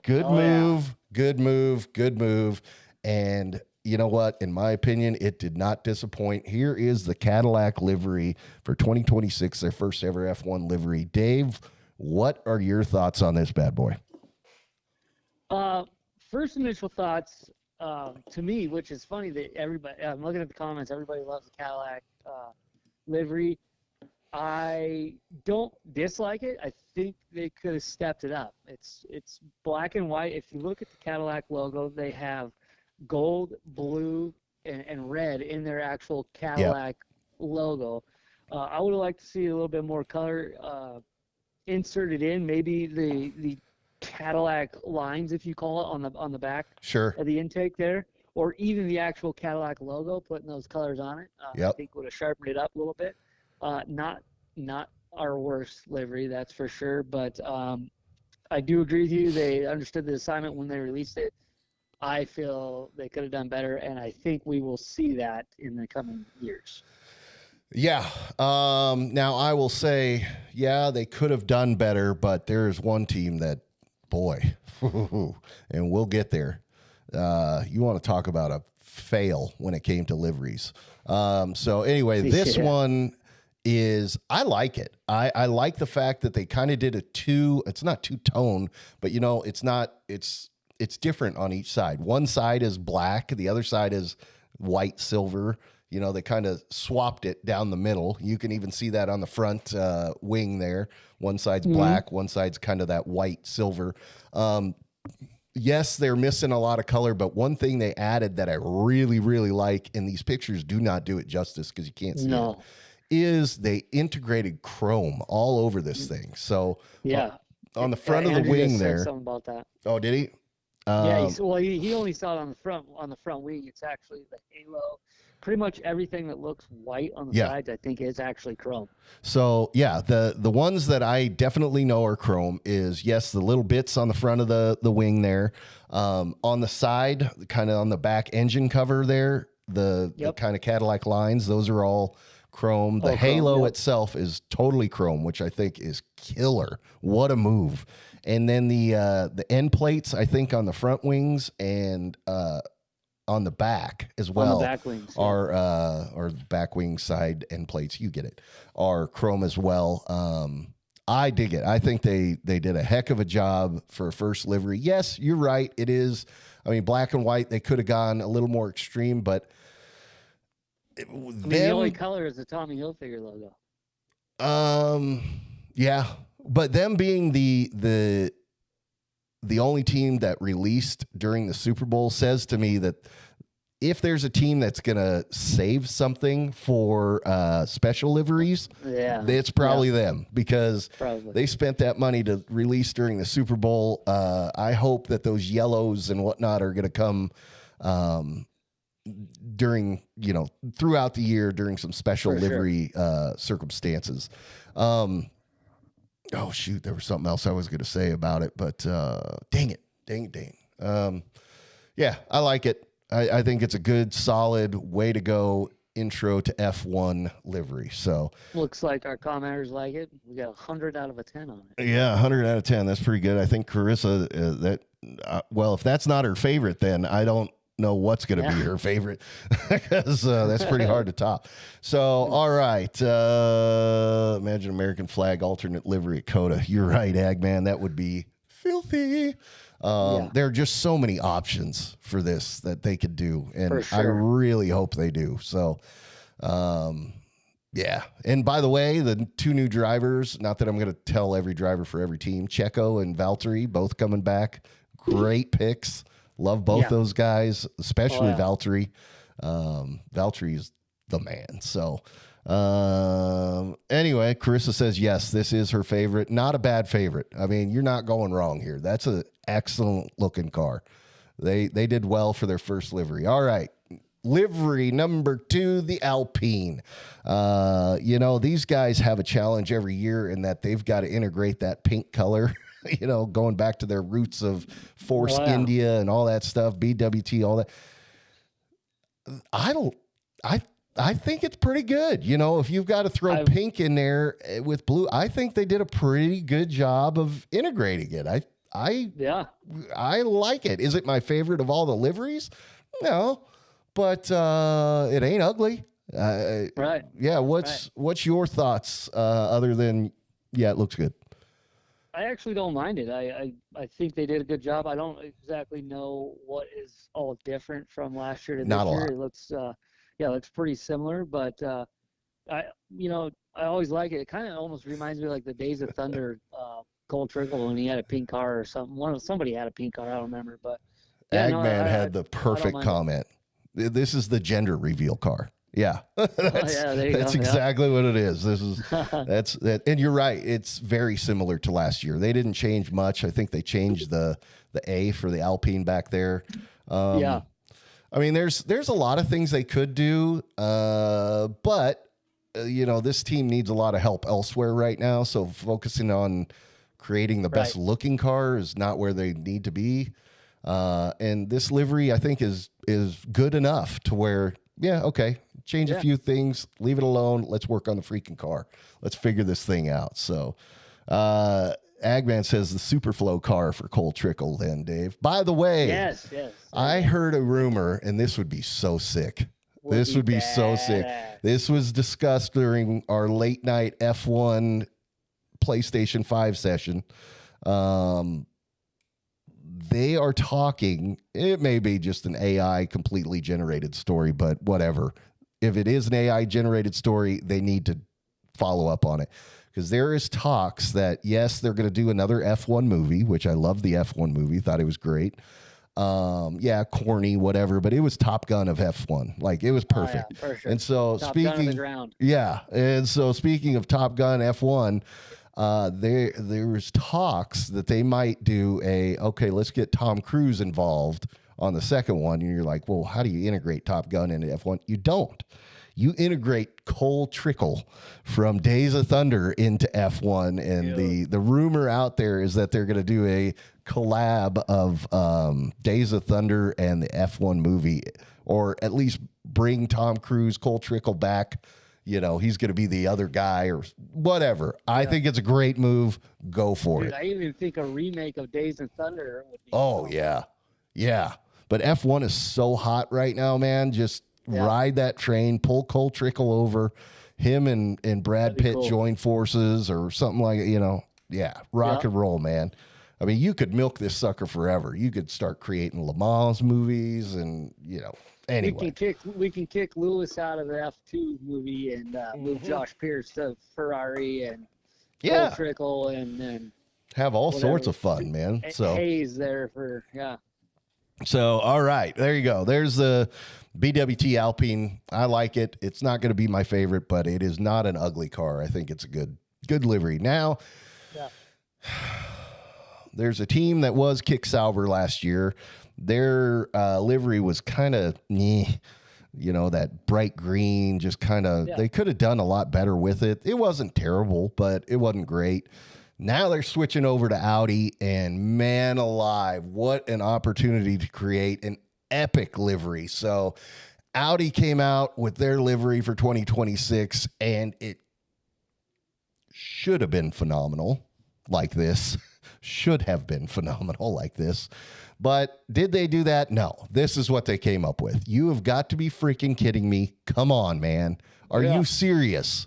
Good move. And you know what? In my opinion, it did not disappoint. Here is the Cadillac livery for 2026, their first ever F1 livery. Dave, what are your thoughts on this bad boy? First initial thoughts, to me, which is funny that everybody, I'm looking at the comments, everybody loves the Cadillac livery. I don't dislike it. I think they could have stepped it up. It's black and white. If you look at the Cadillac logo, they have gold, blue, and red in their actual Cadillac logo. I would have liked to see a little bit more color inserted in, maybe the Cadillac lines, if you call it, on the back of the intake there, or even the actual Cadillac logo, putting those colors on it. I think would have sharpened it up a little bit. Not our worst livery, that's for sure, but I do agree with you. They understood the assignment when they released it. I feel they could have done better, and I think we will see that in the coming years. Yeah. Now, I will say, they could have done better, but there is one team that, boy, and we'll get there. You want to talk about a fail when it came to liveries. So anyway, this one is, I like it. I like the fact that they kind of did it's not two-tone, but it's different on each side. One side is black, the other side is white silver. They kind of swapped it down the middle. You can even see that on the front wing there. One side's black, one side's kind of that white silver. Yes, they're missing a lot of color, but one thing they added that I really, really like, and these pictures do not do it justice because you can't see it, is they integrated chrome all over this thing. So on the front of the wing there. Something about that. Oh, did he? He only saw it on the front wing. It's actually the halo. Pretty much everything that looks white on the sides, I think, is actually chrome. So the ones that I definitely know are chrome is, yes, the little bits on the front of the wing there, on the side, kind of on the back engine cover there, the kind of Cadillac lines, those are all chrome. The halo itself is totally chrome, which I think is killer. What a move! And then the end plates, I think, on the front wings and on the back as well, on the back wings, or back wing side end plates, you get it, are chrome as well. I dig it. I think they did a heck of a job for a first livery. Yes, you're right. It is. I mean, black and white, they could have gone a little more extreme, but the only color is the Tommy Hilfiger logo. Yeah, but them being the only team that released during the Super Bowl says to me that if there's a team that's going to save something for special liveries, it's probably them, because they spent that money to release during the Super Bowl. I hope that those yellows and whatnot are going to come during, throughout the year during some special livery circumstances. Oh, shoot, there was something else I was going to say about it, but dang it. Yeah, I like it. I think it's a good, solid way to go intro to F1 livery. So looks like our commenters like it. We got 100 out of 10 on it. Yeah, 100 out of 10. That's pretty good. I think Carissa, if that's not her favorite, then I don't know what's going to be her favorite, because that's pretty hard to top. So, all right. Imagine American flag alternate livery at COTA. You're right, Agman. That would be filthy. There are just so many options for this that they could do, and I really hope they do. So, yeah. And by the way, the two new drivers, not that I'm going to tell every driver for every team, Checo and Valtteri, both coming back. Great picks. Love both those guys, especially Valtteri. Valtteri is the man. So, anyway, Carissa says, yes, this is her favorite. Not a bad favorite. I mean, you're not going wrong here. That's an excellent looking car. They did well for their first livery. All right. Livery number 2, the Alpine. These guys have a challenge every year in that they've got to integrate that pink color. Going back to their roots of Force India and all that stuff, BWT, all that. I think it's pretty good. If you've got to throw pink in there with blue, I think they did a pretty good job of integrating it. I like it. Is it my favorite of all the liveries? No, but it ain't ugly. Right. Yeah. What's your thoughts other than, it looks good? I actually don't mind it. I think they did a good job. I don't exactly know what is all different from last year to this year. It looks, it looks pretty similar, but I always like it. It kind of almost reminds me of like the Days of Thunder, Cole Trickle when he had a pink car or something. Somebody had a pink car. I don't remember, but Agman had the perfect comment. This is the gender reveal car. Yeah, that's exactly what it is. This is and you're right. It's very similar to last year. They didn't change much. I think they changed the A for the Alpine back there. I mean, there's a lot of things they could do, but this team needs a lot of help elsewhere right now. So focusing on creating the best looking car is not where they need to be. And this livery, I think, is good enough to where, change a few things, leave it alone. Let's work on the freaking car. Let's figure this thing out. So, Agman says the Superflow car for Cole Trickle then, Dave. By the way, Yes. I heard a rumor, and this would be so sick. This would be so sick. This was discussed during our late night F1 PlayStation 5 session. They are talking, it may be just an AI completely generated story, but whatever. If it is an AI generated story, they need to follow up on it. Because there is talks that, yes, they're going to do another F1 movie, which I love the F1 movie, thought it was great. Yeah, corny, whatever, but it was Top Gun of F1. Like, it was perfect. Oh, yeah, for sure. And so Top Gun on the ground. Yeah, and so speaking of Top Gun F1, there was talks that they might do okay, let's get Tom Cruise involved on the second one. And you're like, well, how do you integrate Top Gun into F1? You don't. You integrate Cole Trickle from Days of Thunder into F1. And the rumor out there is that they're going to do a collab of Days of Thunder and the F1 movie, or at least bring Tom Cruise, Cole Trickle back. You know, he's going to be the other guy or whatever. I think it's a great move. Go for it. I even think a remake of Days of Thunder would be awesome. Yeah. But F1 is so hot right now, man. Just ride that train, pull Cole Trickle over, him and Brad Pitt join forces or something like it, rock and roll, man. I mean, you could milk this sucker forever. You could start creating Le Mans movies and, anyway. We can kick Lewis out of the F2 movie and move Josh Pierce to Ferrari and Cole Trickle and have all sorts of fun, man. So Hayes there for So, all right, there you go. There's the BWT Alpine. I like it. It's not going to be my favorite, but it is not an ugly car. I think it's a good livery. Now, there's a team that was Kick Sauber last year. Their livery was kind of, that bright green, just kind of, they could have done a lot better with it. It wasn't terrible, but it wasn't great. Now they're switching over to Audi, and man alive, what an opportunity to create an epic livery. So Audi came out with their livery for 2026, and it should have been phenomenal like this. Should have been phenomenal like this. But did they do that? No. This is what they came up with. You have got to be freaking kidding me. Come on, man. Are you serious?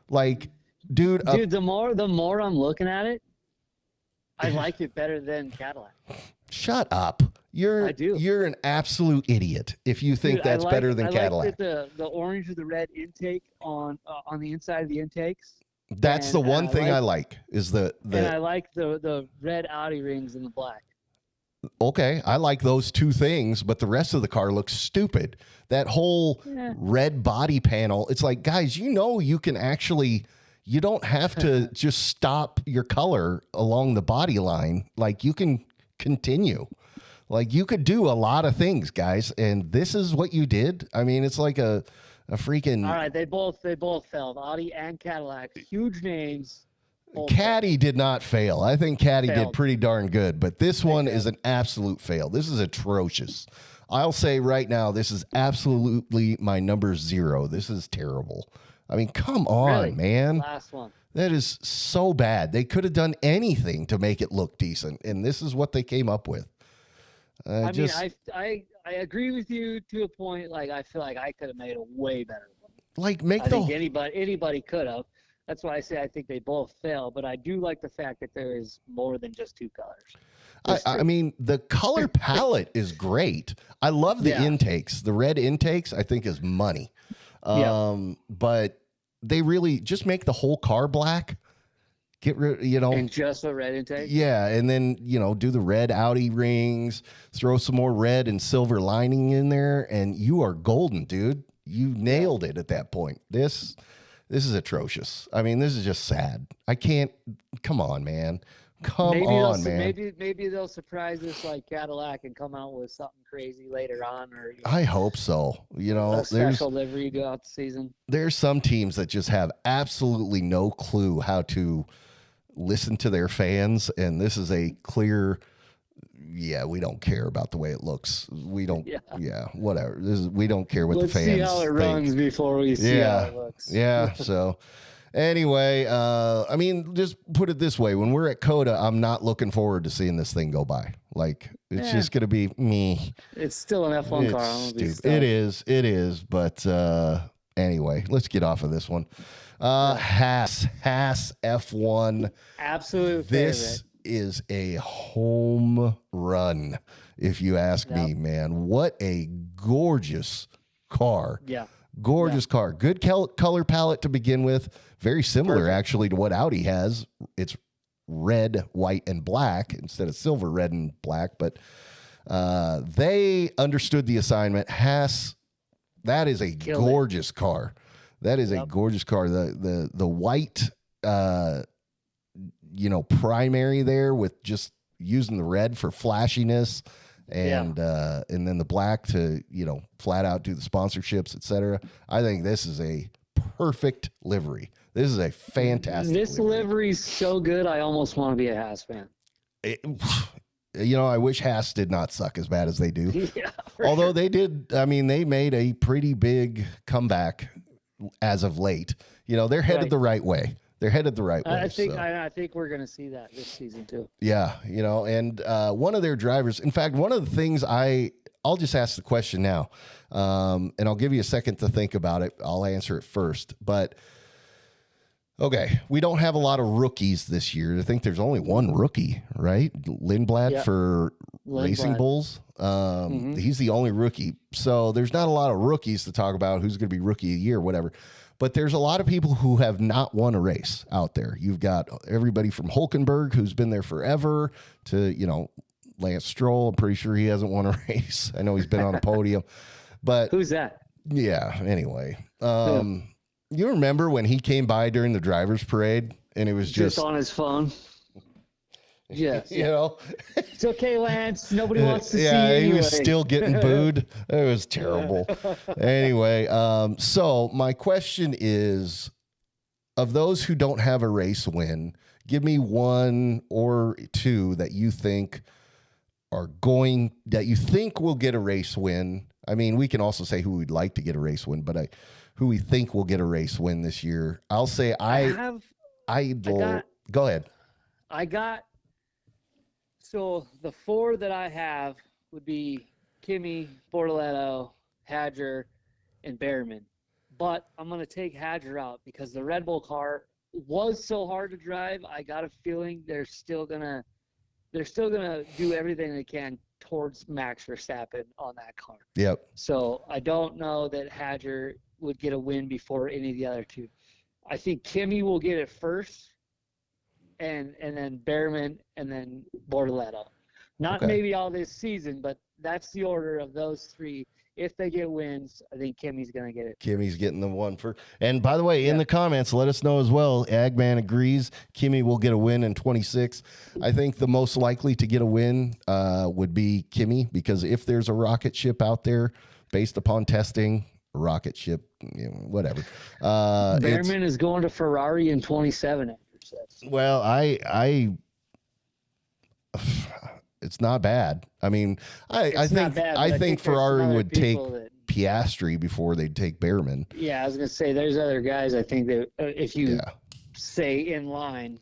Like, Dude, the more I'm looking at it, I like it better than Cadillac. Shut up. You're an absolute idiot if you think that's better than Cadillac. I like the orange with the red intake on the inside of the intakes. That's the one thing I like is the and I like the red Audi rings in the black. Okay, I like those two things, but the rest of the car looks stupid. That whole red body panel, it's like, guys, you can actually... You don't have to just stop your color along the body line. Like, you can continue. Like, you could do a lot of things, guys. And this is what you did. I mean, it's like a freaking... All right, they both failed. Audi and Cadillac, huge names. Caddy did not fail. I think Caddy did pretty darn good. But this one is an absolute fail. This is atrocious. I'll say right now, this is absolutely my number 0. This is terrible. I mean, come on, man. Last one. That is so bad. They could have done anything to make it look decent, and this is what they came up with. I agree with you to a point. Like, I feel like I could have made a way better one. Like, I think anybody could have. That's why I say I think they both fail. But I do like the fact that there is more than just two colors. I mean, the color palette is great. I love the intakes. The red intakes, I think, is money. But they really just make the whole car black. Get rid, and just a red intake. Yeah, and then do the red Audi rings, throw some more red and silver lining in there, and you are golden, dude. You nailed it at that point. This is atrocious. I mean, this is just sad. I can't. Come on, man. Maybe they'll surprise us like Cadillac and come out with something crazy later on, or I hope so. A special livery throughout the season. There's some teams that just have absolutely no clue how to listen to their fans, and this is a clear. Yeah, we don't care about the way it looks. We don't. Yeah, whatever. We don't care what the fans see how it runs before we see how it looks. Yeah. So. Anyway, I mean, just put it this way: when we're at Coda, I'm not looking forward to seeing this thing go by. Like, it's just gonna be me. It's still an F1 car. I'm It's gonna be stupid. It is. But anyway, let's get off of this one. Haas F1. Absolute This is a home run, if you ask me, man. What a gorgeous car. Yeah. Gorgeous car. Good color palette to begin with. Very similar, actually, to what Audi has. It's red, white, and black instead of silver, red, and black. But they understood the assignment. Haas, that is a gorgeous car. That is a gorgeous car. The white, primary there with just using the red for flashiness. And then the black to, flat out do the sponsorships, etc. I think this is a perfect livery. This is a fantastic This livery's so good, I almost want to be a Haas fan. I wish Haas did not suck as bad as they do. Yeah, Although they did, I mean, they made a pretty big comeback as of late. They're headed the right way. They're headed the right way. I think we're going to see that this season too. Yeah, and one of their drivers, in fact, one of the things I'll just ask the question now, and I'll give you a second to think about it. I'll answer it first. But, okay, we don't have a lot of rookies this year. I think there's only one rookie, right? Lindblad for Racing Bulls. He's the only rookie. So there's not a lot of rookies to talk about who's going to be rookie of the year, whatever. But there's a lot of people who have not won a race out there. You've got everybody from Hulkenberg, who's been there forever, to, Lance Stroll. I'm pretty sure he hasn't won a race. I know he's been on a podium. But who's that? Yeah, anyway. You remember when he came by during the driver's parade and it was just on his phone? Yes. It's okay, Lance. Nobody wants to see you. Yeah, he anyway. was still getting booed. It was terrible. Anyway, so my question is, of those who don't have a race win, give me one or two that you think will get a race win. I mean, we can also say who we'd like to get a race win, but who we think will get a race win this year. I'll say go ahead. So the four that I have would be Kimi, Bortoleto, Hadger, and Behrman. But I'm going to take Hadger out because the Red Bull car was so hard to drive. I got a feeling they're still gonna do everything they can towards Max Verstappen on that car. Yep. So I don't know that Hadger would get a win before any of the other two. I think Kimi will get it first, and then Behrman, and then Bortoleto. Not maybe all this season, but that's the order of those three. If they get wins, I think Kimi's going to get it. Kimi's getting the one for. And by the way, in the comments, let us know as well. Agman agrees. Kimi will get a win in 26. I think the most likely to get a win would be Kimi, because if there's a rocket ship out there, based upon testing, rocket ship, whatever. Behrman is going to Ferrari in 27. Well, it's not bad. I mean, I think Ferrari would take Piastri before they'd take Behrman. Yeah, I was going to say there's other guys I think that if you say in line.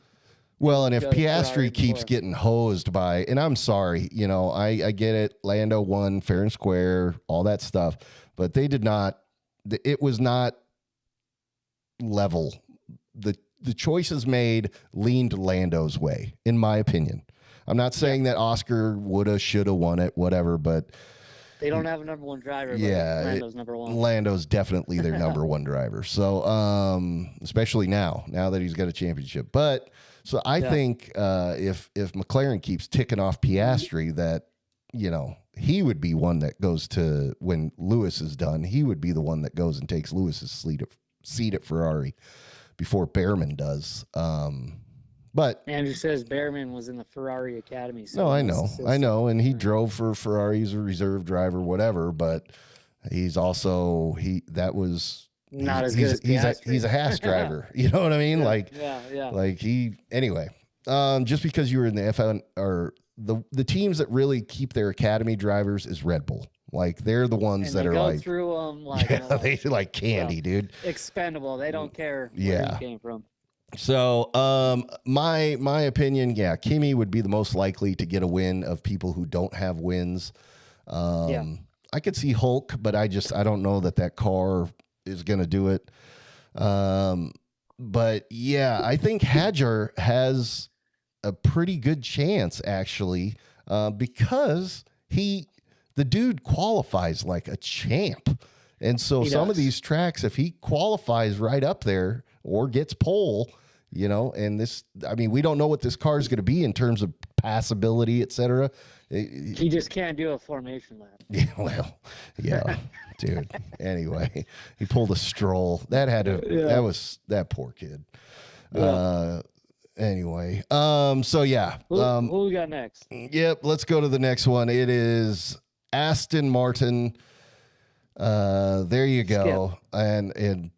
Well, and if Piastri keeps getting hosed by, and I'm sorry, I get it. Lando won fair and square, all that stuff, but they did not. It was not level. The choices made leaned Lando's way, in my opinion. I'm not saying that Oscar woulda, shoulda won it, whatever, but they don't have a number one driver. But Lando's number one. Lando's definitely their number one driver. So, especially now that he's got a championship. But so I think if McLaren keeps ticking off Piastri, that he would be one that goes to, when Lewis is done, he would be the one that goes and takes Lewis's seat at Ferrari before Behrman does. But Andrew says Behrman was in the Ferrari Academy. So no, I know, and he drove for Ferrari as a reserve driver, whatever. But he's also not as good as Piastri. He's a Haas driver. You know what I mean? Anyway, just because you were in the F1 or the teams that really keep their academy drivers is Red Bull. Like they're the ones And that they are go like, through them like yeah, they like candy, well, dude. expendable. They don't care where Yeah. you came from. So, my opinion, yeah, Kimi would be the most likely to get a win of people who don't have wins. Yeah. I could see Hulk, but I don't know that car is going to do it. But yeah, I think Hadjar has a pretty good chance actually, because the dude qualifies like a champ. And so He some of does. these tracks, if he qualifies right up there or gets pole, and this, I mean, we don't know what this car is going to be in terms of passability, et cetera. He just can't do a formation lap. Yeah, well, yeah, dude. Anyway, he pulled a stroll. That was that poor kid. Yeah. Anyway, so yeah. Who we got next? Yep, let's go to the next one. It is Aston Martin. There you go. And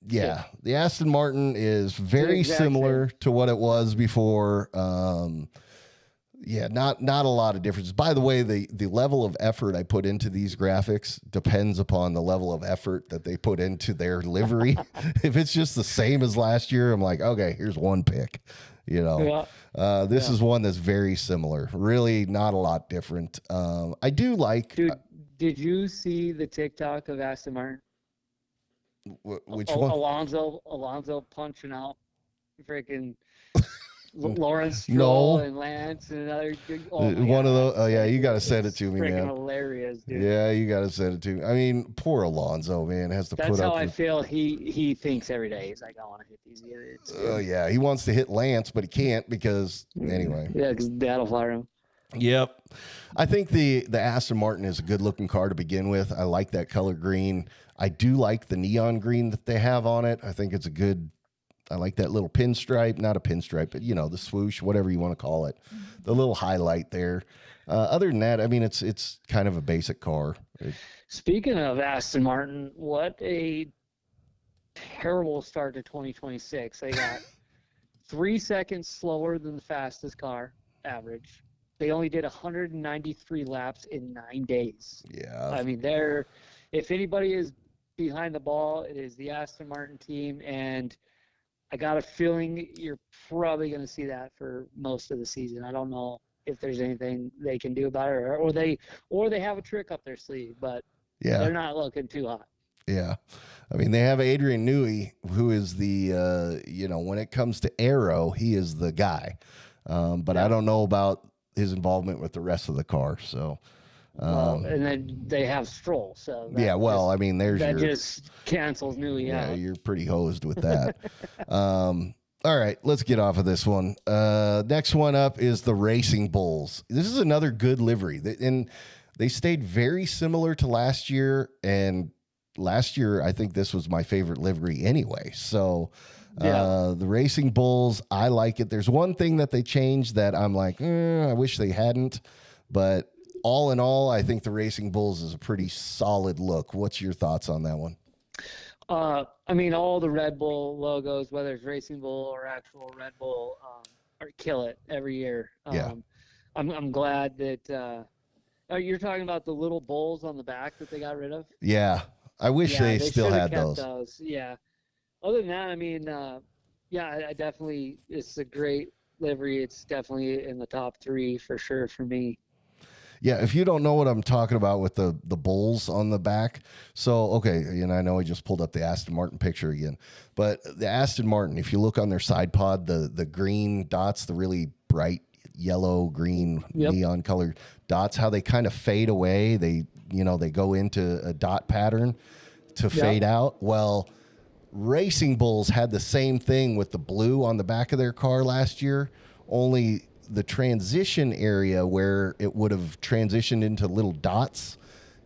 yeah, the Aston Martin is very similar to what it was before. Yeah, not a lot of difference. By the way, the level of effort I put into these graphics depends upon the level of effort that they put into their livery. If it's just the same as last year, I'm like, okay, here's one pick. This is one that's very similar. Really, not a lot different. I do like. Dude, did you see the TikTok of Aston Martin? Which one? Alonso punching out freaking Lawrence No. Stroll and Lance and another. One of those. Oh yeah, you got to send it to me, freaking man. Hilarious, dude. Yeah, you got to send it to me. I mean, poor Alonso, man, has to That's put how up. I with, feel. He thinks every day. He's like, I want to hit these idiots. Oh yeah, he wants to hit Lance, but he can't because anyway. Yeah, because that'll fire him. Yep. I think the Aston Martin is a good looking car to begin with. I like that color green. I do like the neon green that they have on it. I think it's I like that little pinstripe, not a pinstripe, but the swoosh, whatever you want to call it, the little highlight there. Other than that, I mean, it's kind of a basic car. Speaking of Aston Martin, what a terrible start to 2026. They got 3 seconds slower than the fastest car average. They only did 193 laps in 9 days. Yeah. I mean, if anybody is behind the ball, it is the Aston Martin team, and I got a feeling you're probably going to see that for most of the season. I don't know if there's anything they can do about it, or they have a trick up their sleeve, but yeah, they're not looking too hot. Yeah. I mean, they have Adrian Newey, who is the, when it comes to aero, he is the guy. But I don't know about his involvement with the rest of the car. So, and then they have Stroll. So I mean, that just cancels Newey out. Yeah, you're pretty hosed with that. All right, let's get off of this one. Next one up is the Racing Bulls. This is another good livery. And they stayed very similar to last year. And last year, I think this was my favorite livery anyway. So the Racing Bulls, I like it. There's one thing that they changed that I'm like, I wish they hadn't. But all in all, I think the Racing Bulls is a pretty solid look. What's your thoughts on that one? I mean, all the Red Bull logos, whether it's Racing Bull or actual Red Bull, kill it every year. I'm glad that you're talking about the little bulls on the back that they got rid of. Yeah, I wish they still had those. Yeah. Other than that, I mean, I definitely, it's a great livery. It's definitely in the top 3 for sure for me. Yeah, if you don't know what I'm talking about with the bulls on the back. So, okay, I know I just pulled up the Aston Martin picture again. But the Aston Martin, if you look on their side pod, the green dots, the really bright yellow, green, neon colored dots, how they kind of fade away. They go into a dot pattern to fade out. Well, Racing Bulls had the same thing with the blue on the back of their car last year, only the transition area where it would have transitioned into little dots,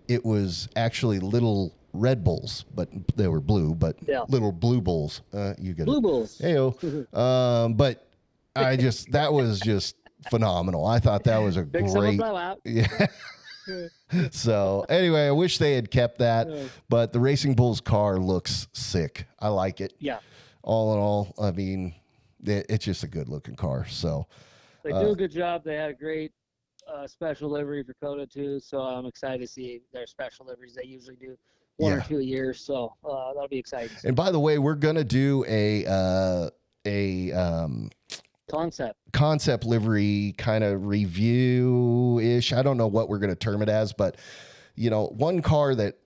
it was actually little Red Bulls, but they were blue, but little blue bulls. You get blue bulls. Heyo. But that was just phenomenal. I thought that was a great. Yeah. So anyway, I wish they had kept that, but the Racing Bulls car looks sick. I like it. Yeah. All in all, I mean, it's just a good looking car. So. They do a good job. They had a great special livery for Coda too, so I'm excited to see their special liveries. They usually do one or two a year, so that'll be exciting. And by the way, we're gonna do a concept livery kind of review-ish. I don't know what we're going to term it as, but one car that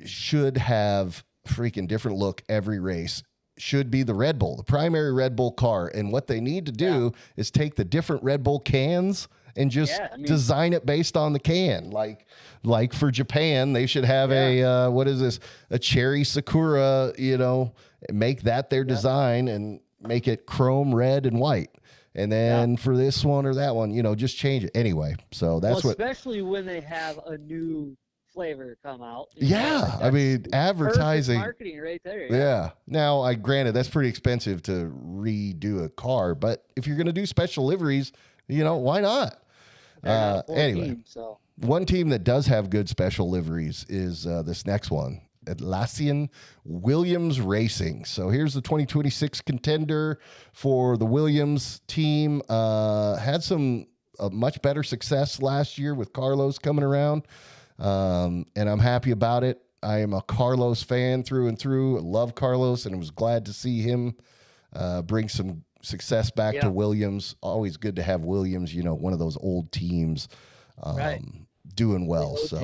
should have freaking different look every race should be the Red Bull, the primary Red Bull car. And what they need to do is take the different Red Bull cans and just design it based on the can. Like for Japan, they should have a cherry Sakura, make that their design and make it chrome, red, and white. And then for this one or that one, just change it. Anyway, so that's especially when they have a new flavor come out. I mean, advertising. Marketing right there. Yeah. Now, granted, that's pretty expensive to redo a car, but if you're going to do special liveries, why not? Anyway, one team that does have good special liveries is this next one. Atlassian Williams Racing. So here's the 2026 contender for the Williams team. Had some much better success last year with Carlos coming around, and I'm happy about it. I am a Carlos fan through and through. I love Carlos, and I was glad to see him bring some success back to Williams. Always good to have Williams, one of those old teams doing well. So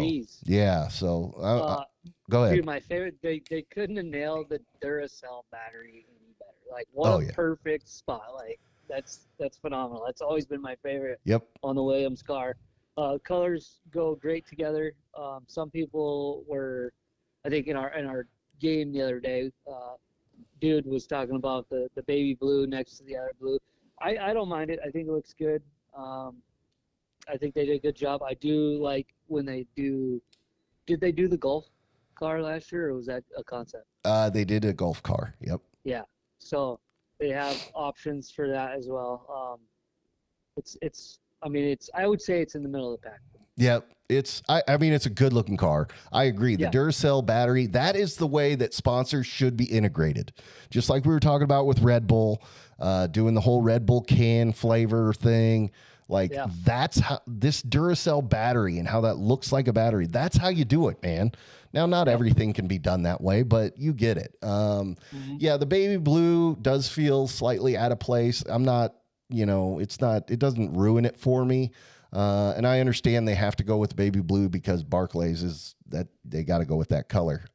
go ahead. Dude, my favorite, they couldn't have nailed the Duracell battery any better. Like, what a perfect spot. Like, that's phenomenal. That's always been my favorite on the Williams car. Colors go great together. Some people were, I think in our game the other day, dude was talking about the baby blue next to the other blue. I don't mind it. I think it looks good. I think they did a good job. I do like when they do. Did they do the Golf car last year, or was that a concept? They did a Golf car. Yep. Yeah. So they have options for that as well. I would say it's in the middle of the pack. Yep. It's a good looking car. I agree. The Duracell battery, that is the way that sponsors should be integrated. Just like we were talking about with Red Bull, doing the whole Red Bull can flavor thing. That's how this Duracell battery and how that looks like a battery. That's how you do it, man. Now, not everything can be done that way, but you get it. The baby blue does feel slightly out of place. I'm not, it doesn't ruin it for me. And I understand they have to go with baby blue because Barclays is that they got to go with that color.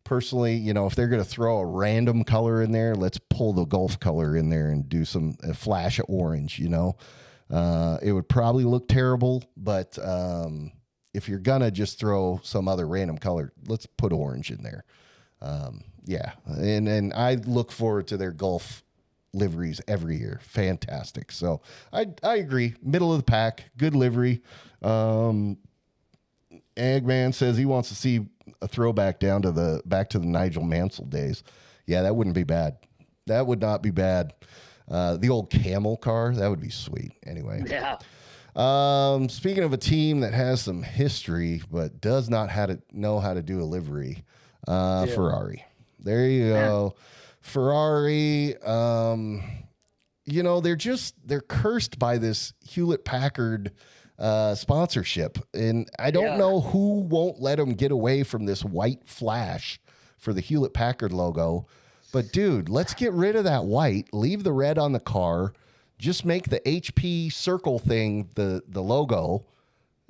Personally, if they're going to throw a random color in there, let's pull the Golf color in there and do a flash of orange, it would probably look terrible, but if you're going to just throw some other random color, let's put orange in there. And I look forward to their Golf liveries every year. Fantastic. So I agree. Middle of the pack, good livery. Eggman says he wants to see a throwback back to the Nigel Mansell days. Yeah, that wouldn't be bad. That would not be bad. The old camel car, that would be sweet. Anyway. Yeah. Speaking of a team that has some history but does not know how to do a livery, Ferrari. There you go. Ferrari, they're cursed by this Hewlett-Packard sponsorship. And I don't know who won't let them get away from this white flash for the Hewlett-Packard logo. But, dude, let's get rid of that white. Leave the red on the car. Just make the HP circle thing the logo.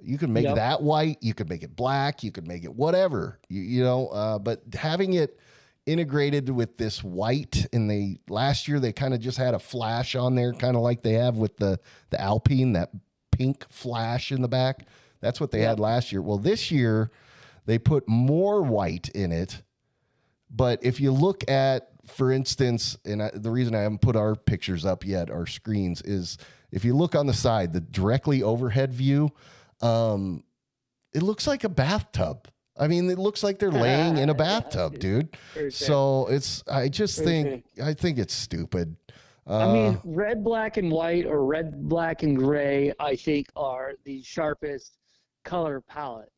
You can make that white. You could make it black. You could make it whatever. But having it integrated with this white, and last year they kind of just had a flash on there, kind of like they have with the Alpine, that pink flash in the back. That's what they had last year. Well, this year they put more white in it. But if you look at, for instance, and the reason I haven't put our pictures up yet, our screens, is if you look on the side, the directly overhead view, it looks like a bathtub. I mean, it looks like they're laying in a bathtub, dude. So I think it's stupid. Red, black, and white, or red, black, and gray, I think are the sharpest color palette.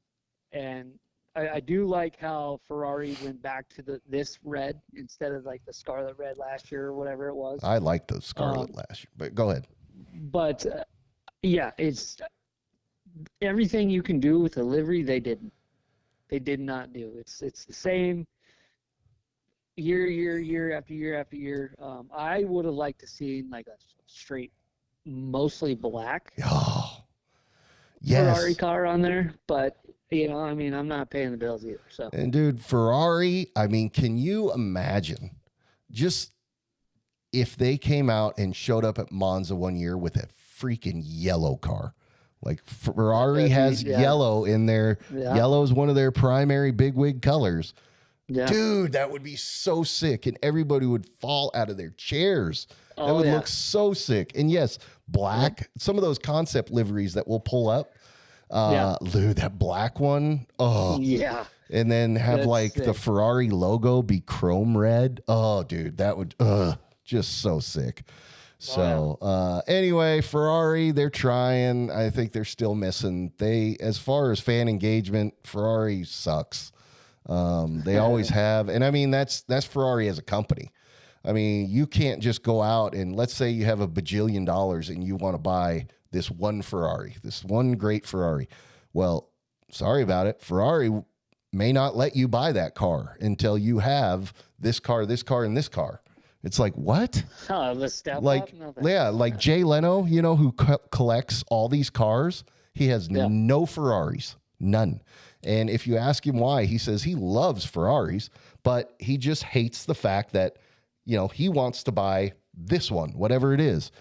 And I do like how Ferrari went back to this red instead of like the scarlet red last year or whatever it was. I liked the scarlet last year, but go ahead. But everything you can do with the livery, they didn't. They did not do. It's the same year after year after year. I would have liked to see like a straight, mostly black Oh, yes. Ferrari car on there, but I mean, I'm not paying the bills either. So, And dude, Ferrari, I mean, can you imagine just if they came out and showed up at Monza one year with a freaking yellow car? Like Ferrari has yellow in there. Yeah. Yellow is one of their primary bigwig colors. yeah. Dude, that would be so sick. And everybody would fall out of their chairs. That Oh, would yeah. look so sick. And yes, black, some of those concept liveries that we'll pull up. Dude, that black one. Oh, Yeah. and then have That's like the sick. Ferrari logo be chrome red. Oh, dude, that would just so sick. So anyway, Ferrari, they're trying. I think they're still missing. As far as fan engagement, Ferrari sucks. They always have. And I mean, that's Ferrari as a company. I mean, you can't just go out and let's say you have $1 bajillion and you want to buy this one Ferrari, this one great Ferrari. Well, sorry about it. Ferrari may not let you buy that car until you have this car, and this car. It's like, what? Oh, the step Like, up? No, thanks. yeah, like Jay Leno, who collects all these cars. He has no Ferraris, none. And if you ask him why, he says he loves Ferraris, but he just hates the fact that, he wants to buy this one, whatever it is.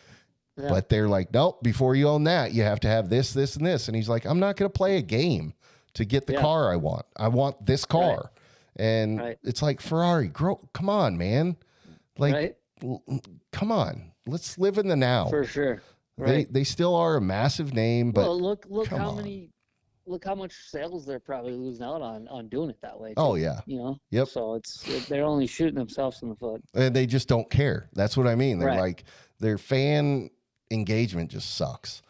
Yeah. But they're like, nope, before you own that, you have to have this, this, and this. And he's like, I'm not going to play a game to get the car I want. I want this car. And it's like, Ferrari, come on, man. Like, come on. Let's live in the now. For sure. Right. They still are a massive name, but well, look come how on. many, look how much sales they're probably losing out on doing it that way. Too, Oh, yeah. Yep. So they're only shooting themselves in the foot. And they just don't care. That's what I mean. They're Right. like, their fan engagement just sucks.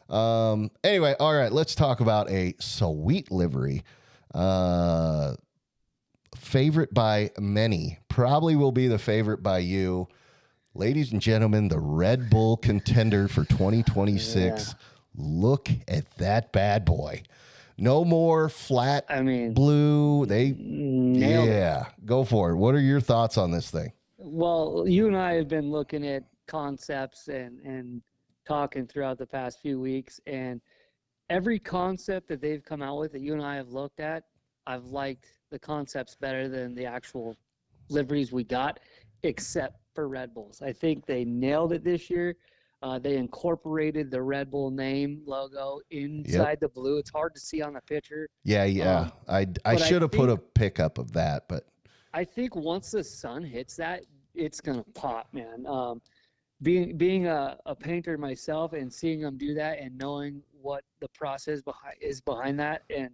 Anyway, all right, let's talk about a sweet livery. Favorite by many, probably will be the favorite by you. Ladies and gentlemen, the Red Bull contender for 2026. Yeah. Look at that bad boy. No more flat I mean, blue. nailed it. Go for it. What are your thoughts on this thing? Well, you and I have been looking at concepts and talking throughout the past few weeks, and every concept that they've come out with that you and I have looked at, I've liked the concepts better than the actual liveries we got, except for Red Bulls. I think they nailed it this year. They incorporated the Red Bull name logo inside the blue. It's hard to see on the picture. Yeah. I should have put a pickup of that, but I think once the sun hits that, it's gonna pop, man. Being a painter myself and seeing them do that and knowing what the process behind that and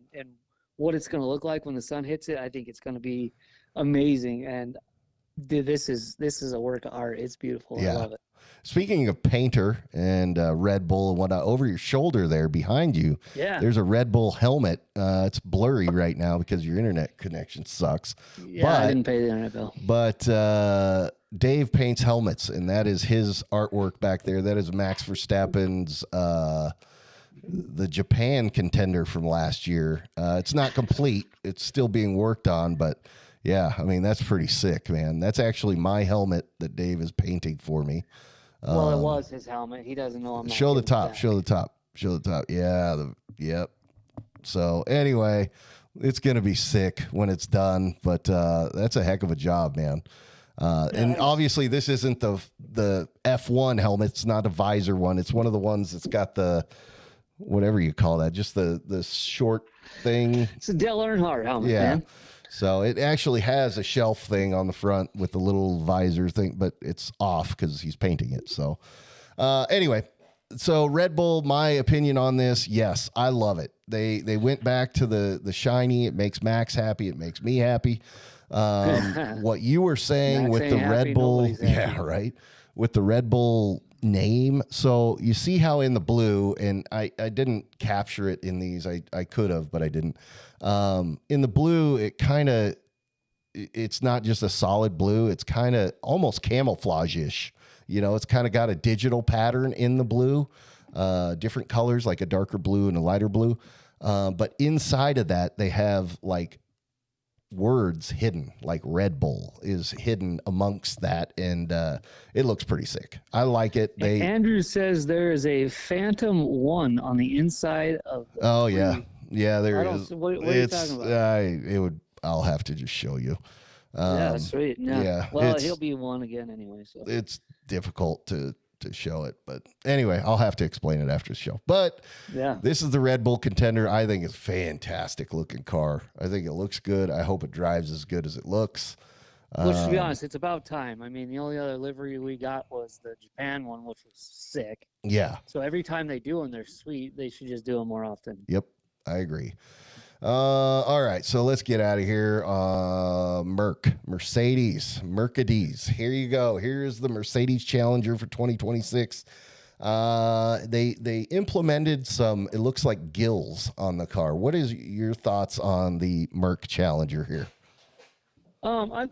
what it's gonna look like when the sun hits it, I think it's gonna be amazing. And dude, this is a work of art. It's beautiful. Yeah. I love it. Speaking of painter and Red Bull and whatnot, over your shoulder there behind you, Yeah. there's a Red Bull helmet. It's blurry right now because your internet connection sucks. Yeah, I didn't pay the internet bill. But Dave paints helmets, and that is his artwork back there. That is Max Verstappen's the Japan contender from last year. It's not complete. It's still being worked on, but yeah, I mean, that's pretty sick, man. That's actually my helmet that Dave is painting for me. Well, it was his helmet. He doesn't know I'm not Show the giving it top. back. Show the top. Show the top. Yeah. Yep. So anyway, it's gonna be sick when it's done. But that's a heck of a job, man. And obviously, this isn't the F1 helmet. It's not a visor one. It's one of the ones that's got the whatever you call that, just the short thing. It's a Dale Earnhardt helmet, Yeah. man. So it actually has a shelf thing on the front with the little visor thing, but it's off because he's painting it. So anyway, so Red Bull, my opinion on this, yes, I love it. They went back to the shiny. It makes Max happy. It makes me happy. What you were saying Max with ain't the happy, Red Bull, nobody's happy. yeah, right. With the Red Bull name. So you see how in the blue, and I didn't capture it in these. I could have, but I didn't. In the blue, it's not just a solid blue. It's kind of almost camouflage-ish. It's kind of got a digital pattern in the blue. different colors, like a darker blue and a lighter blue. But inside of that, they have like words hidden, like Red Bull is hidden amongst that, and it looks pretty sick. I like it. Andrew says there is a Phantom 1 on the inside of the Oh yeah, yeah, there is. What are you talking about? I'll have to just show you. Yeah, sweet. Yeah. yeah, Well, he'll be 1 again anyway. So it's difficult to show it, but anyway, I'll have to explain it after the show. But yeah, this is the Red Bull Contender. I think it's a fantastic looking car. I think it looks good. I hope it drives as good as it looks. which to be honest, it's about time. I mean, the only other livery we got was the Japan one, which was sick. Yeah. So every time they do them, they're sweet. They should just do them more often. Yep, I agree. All right, so let's get out of here. Mercedes. Here you go. Here's the Mercedes Challenger for 2026. They implemented some, it looks like gills on the car. What is your thoughts on the Merc Challenger here? I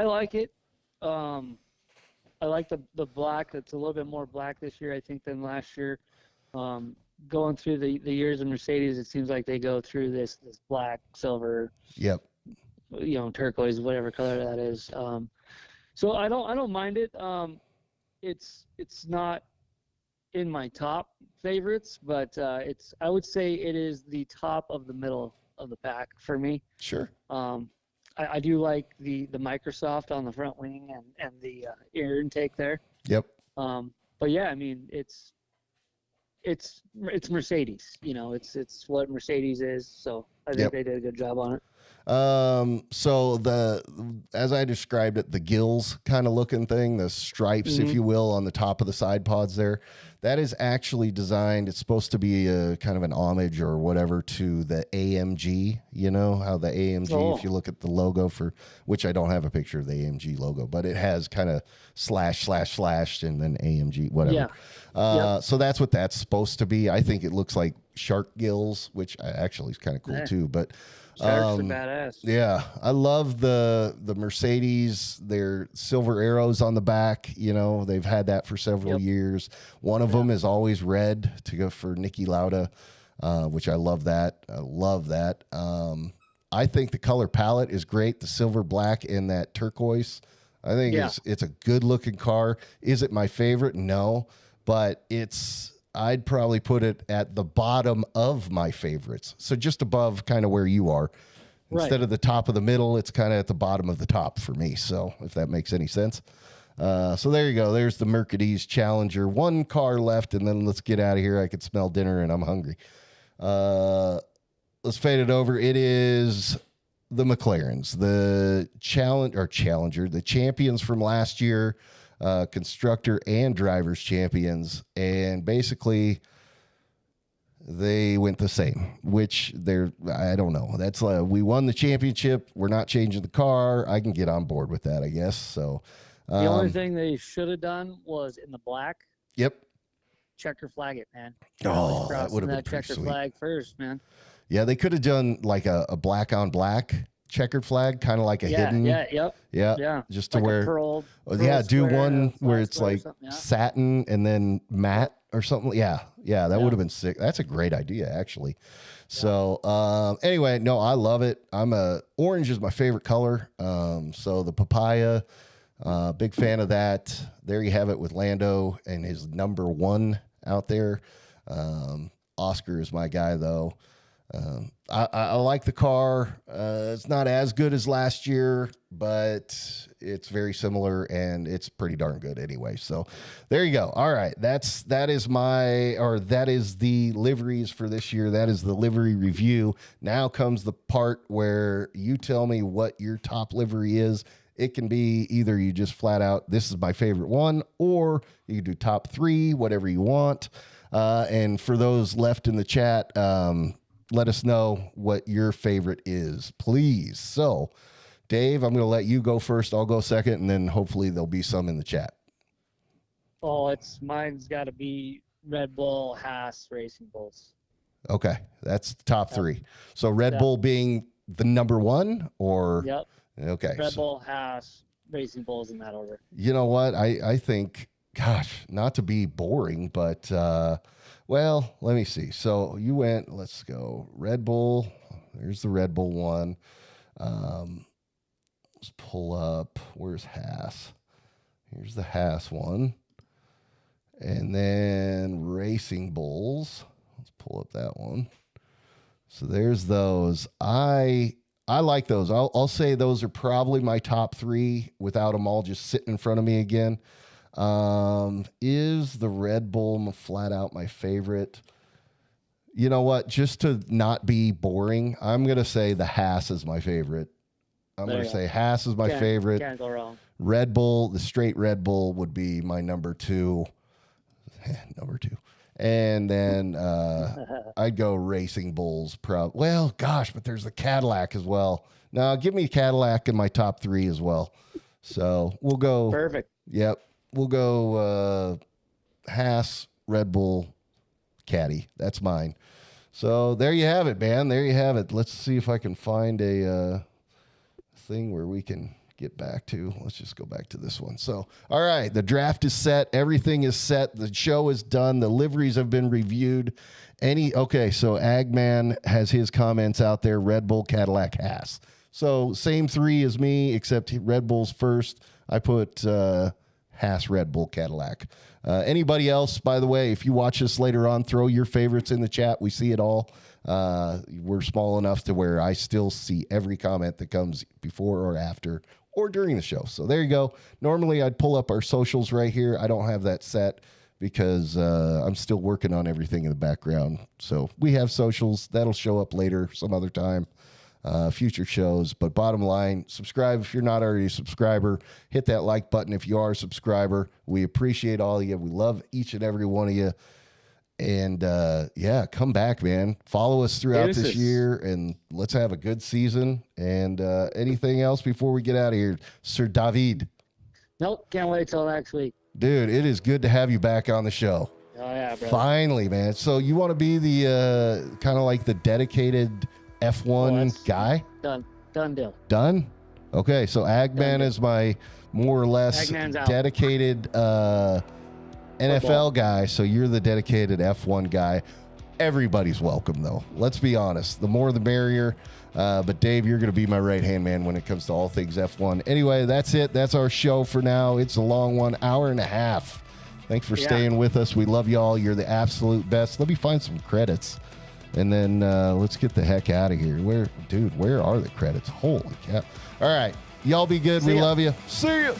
like it. I like the black. It's a little bit more black this year, I think, than last year. Going through the years of Mercedes, it seems like they go through this black, silver, Yep, turquoise, whatever color that is. So I don't mind it. It's not in my top favorites, but I would say it is the top of the middle of the pack for me. sure. I do like the Microsoft on the front wing and the air intake there. Yep. But yeah, I mean it's Mercedes, it's what Mercedes is. So I think they did a good job on it. So as I described it, the gills kind of looking thing, the stripes, if you will, on the top of the side pods there, that is actually designed. It's supposed to be a kind of an homage or whatever to the AMG, how the AMG, if you look at the logo which I don't have a picture of the AMG logo, but it has kind of slash and then AMG, whatever. Yeah. So that's what that's supposed to be. I think it looks like shark gills, which actually is kind of cool too, but Sharks are badass. yeah, I love the Mercedes. Their silver arrows on the back. They've had that for several years. One of them is always red to go for Niki Lauda, which I love that. I think the color palette is great. The silver, black, and that turquoise. I think it's a good looking car. Is it my favorite? No, but I'd probably put it at the bottom of my favorites. So just above kind of where you are. Instead of the top of the middle, it's kind of at the bottom of the top for me. So if that makes any sense. So there you go. There's the Mercedes Challenger. One car left, and then let's get out of here. I could smell dinner, and I'm hungry. Let's fade it over. It is the McLarens, the Challenger, the champions from last year. Constructor and drivers champions, and basically they went the same, which I don't know. That's we won the championship. We're not changing the car. I can get on board with that, I guess. So the only thing they should have done was in the black. Yep. Checker flag it, man. Oh, that would have been that pretty checker sweet. flag first, man. Yeah, they could have done like a black on black checkered flag, kind of like a hidden. Yeah. Just to like where. Pearl do one where it's square or like something, satin and then matte or something. Yeah, that would have been sick. That's a great idea, actually. So anyway, no, I love it. Orange is my favorite color. So the papaya, big fan of that. There you have it with Lando and his number 1 out there. Oscar is my guy, though. I like the car. It's not as good as last year, but it's very similar and it's pretty darn good anyway. So there you go. All right. That is the liveries for this year. That is the livery review. Now comes the part where you tell me what your top livery is. It can be either you just flat out, this is my favorite one, or you can do top 3, whatever you want. And for those left in the chat, let us know what your favorite is, please. So, Dave, I'm going to let you go first. I'll go second, and then hopefully there'll be some in the chat. Oh, mine's got to be Red Bull, Haas, Racing Bulls. Okay, that's the top 3. So Red Bull being the number 1, or yep. Okay, Red Bull, Haas, Racing Bulls in that order. You know what? I think gosh, not to be boring, but well, let me see. So you went. Let's go Red Bull. There's the Red Bull one. Let's pull up. Where's Haas? Here's the Haas one. And then Racing Bulls. Let's pull up that one. So there's those. I like those. I'll say those are probably my top 3 without them all just sitting in front of me again. Is the Red Bull flat out my favorite? You know what? Just to not be boring, I'm going to say the Haas is my favorite. I'm going to say Haas is my favorite. Can't go wrong. Red Bull, the straight Red Bull would be my number 2. Number 2. And then I'd go Racing Bulls. Well, gosh, but there's the Cadillac as well. Now, give me Cadillac in my top 3 as well. So we'll go. Perfect. Yep. We'll go Haas, Red Bull, Caddy. That's mine. So there you have it, man. There you have it. Let's see if I can find a thing where we can get back to. Let's just go back to this one. So, all right, the draft is set. Everything is set. The show is done. The liveries have been reviewed. Okay, so Agman has his comments out there. Red Bull, Cadillac, Haas. So same 3 as me, except Red Bull's first. I put Haas, Red Bull, Cadillac. Anybody else, by the way, if you watch this later on, throw your favorites in the chat. We see it all. We're small enough to where I still see every comment that comes before or after or during the show. So there you go. Normally I'd pull up our socials right here. I don't have that set because I'm still working on everything in the background. So we have socials. That'll show up later some other time. Future shows. But bottom line, subscribe if you're not already a subscriber. Hit that like button if you are a subscriber. We appreciate all of you. We love each and every one of you. And yeah, come back, man. Follow us throughout this year, and let's have a good season. And anything else before we get out of here, Sir David? Nope, can't wait till next week. Dude, it is good to have you back on the show. Oh yeah, brother. Finally, man. So you want to be the kind of like the dedicated F1 guy? Done deal. Done? Okay, so Agman is my more or less dedicated NFL guy, so you're the dedicated F1 guy. Everybody's welcome, though. Let's be honest. The more the merrier. But, Dave, you're going to be my right-hand man when it comes to all things F1. Anyway, that's it. That's our show for now. It's a long one, hour and a half. Thanks for staying with us. We love y'all. You're the absolute best. Let me find some credits, and then let's get the heck out of here. Where are the credits? Holy cow. All right. Y'all be good. We love you. See ya.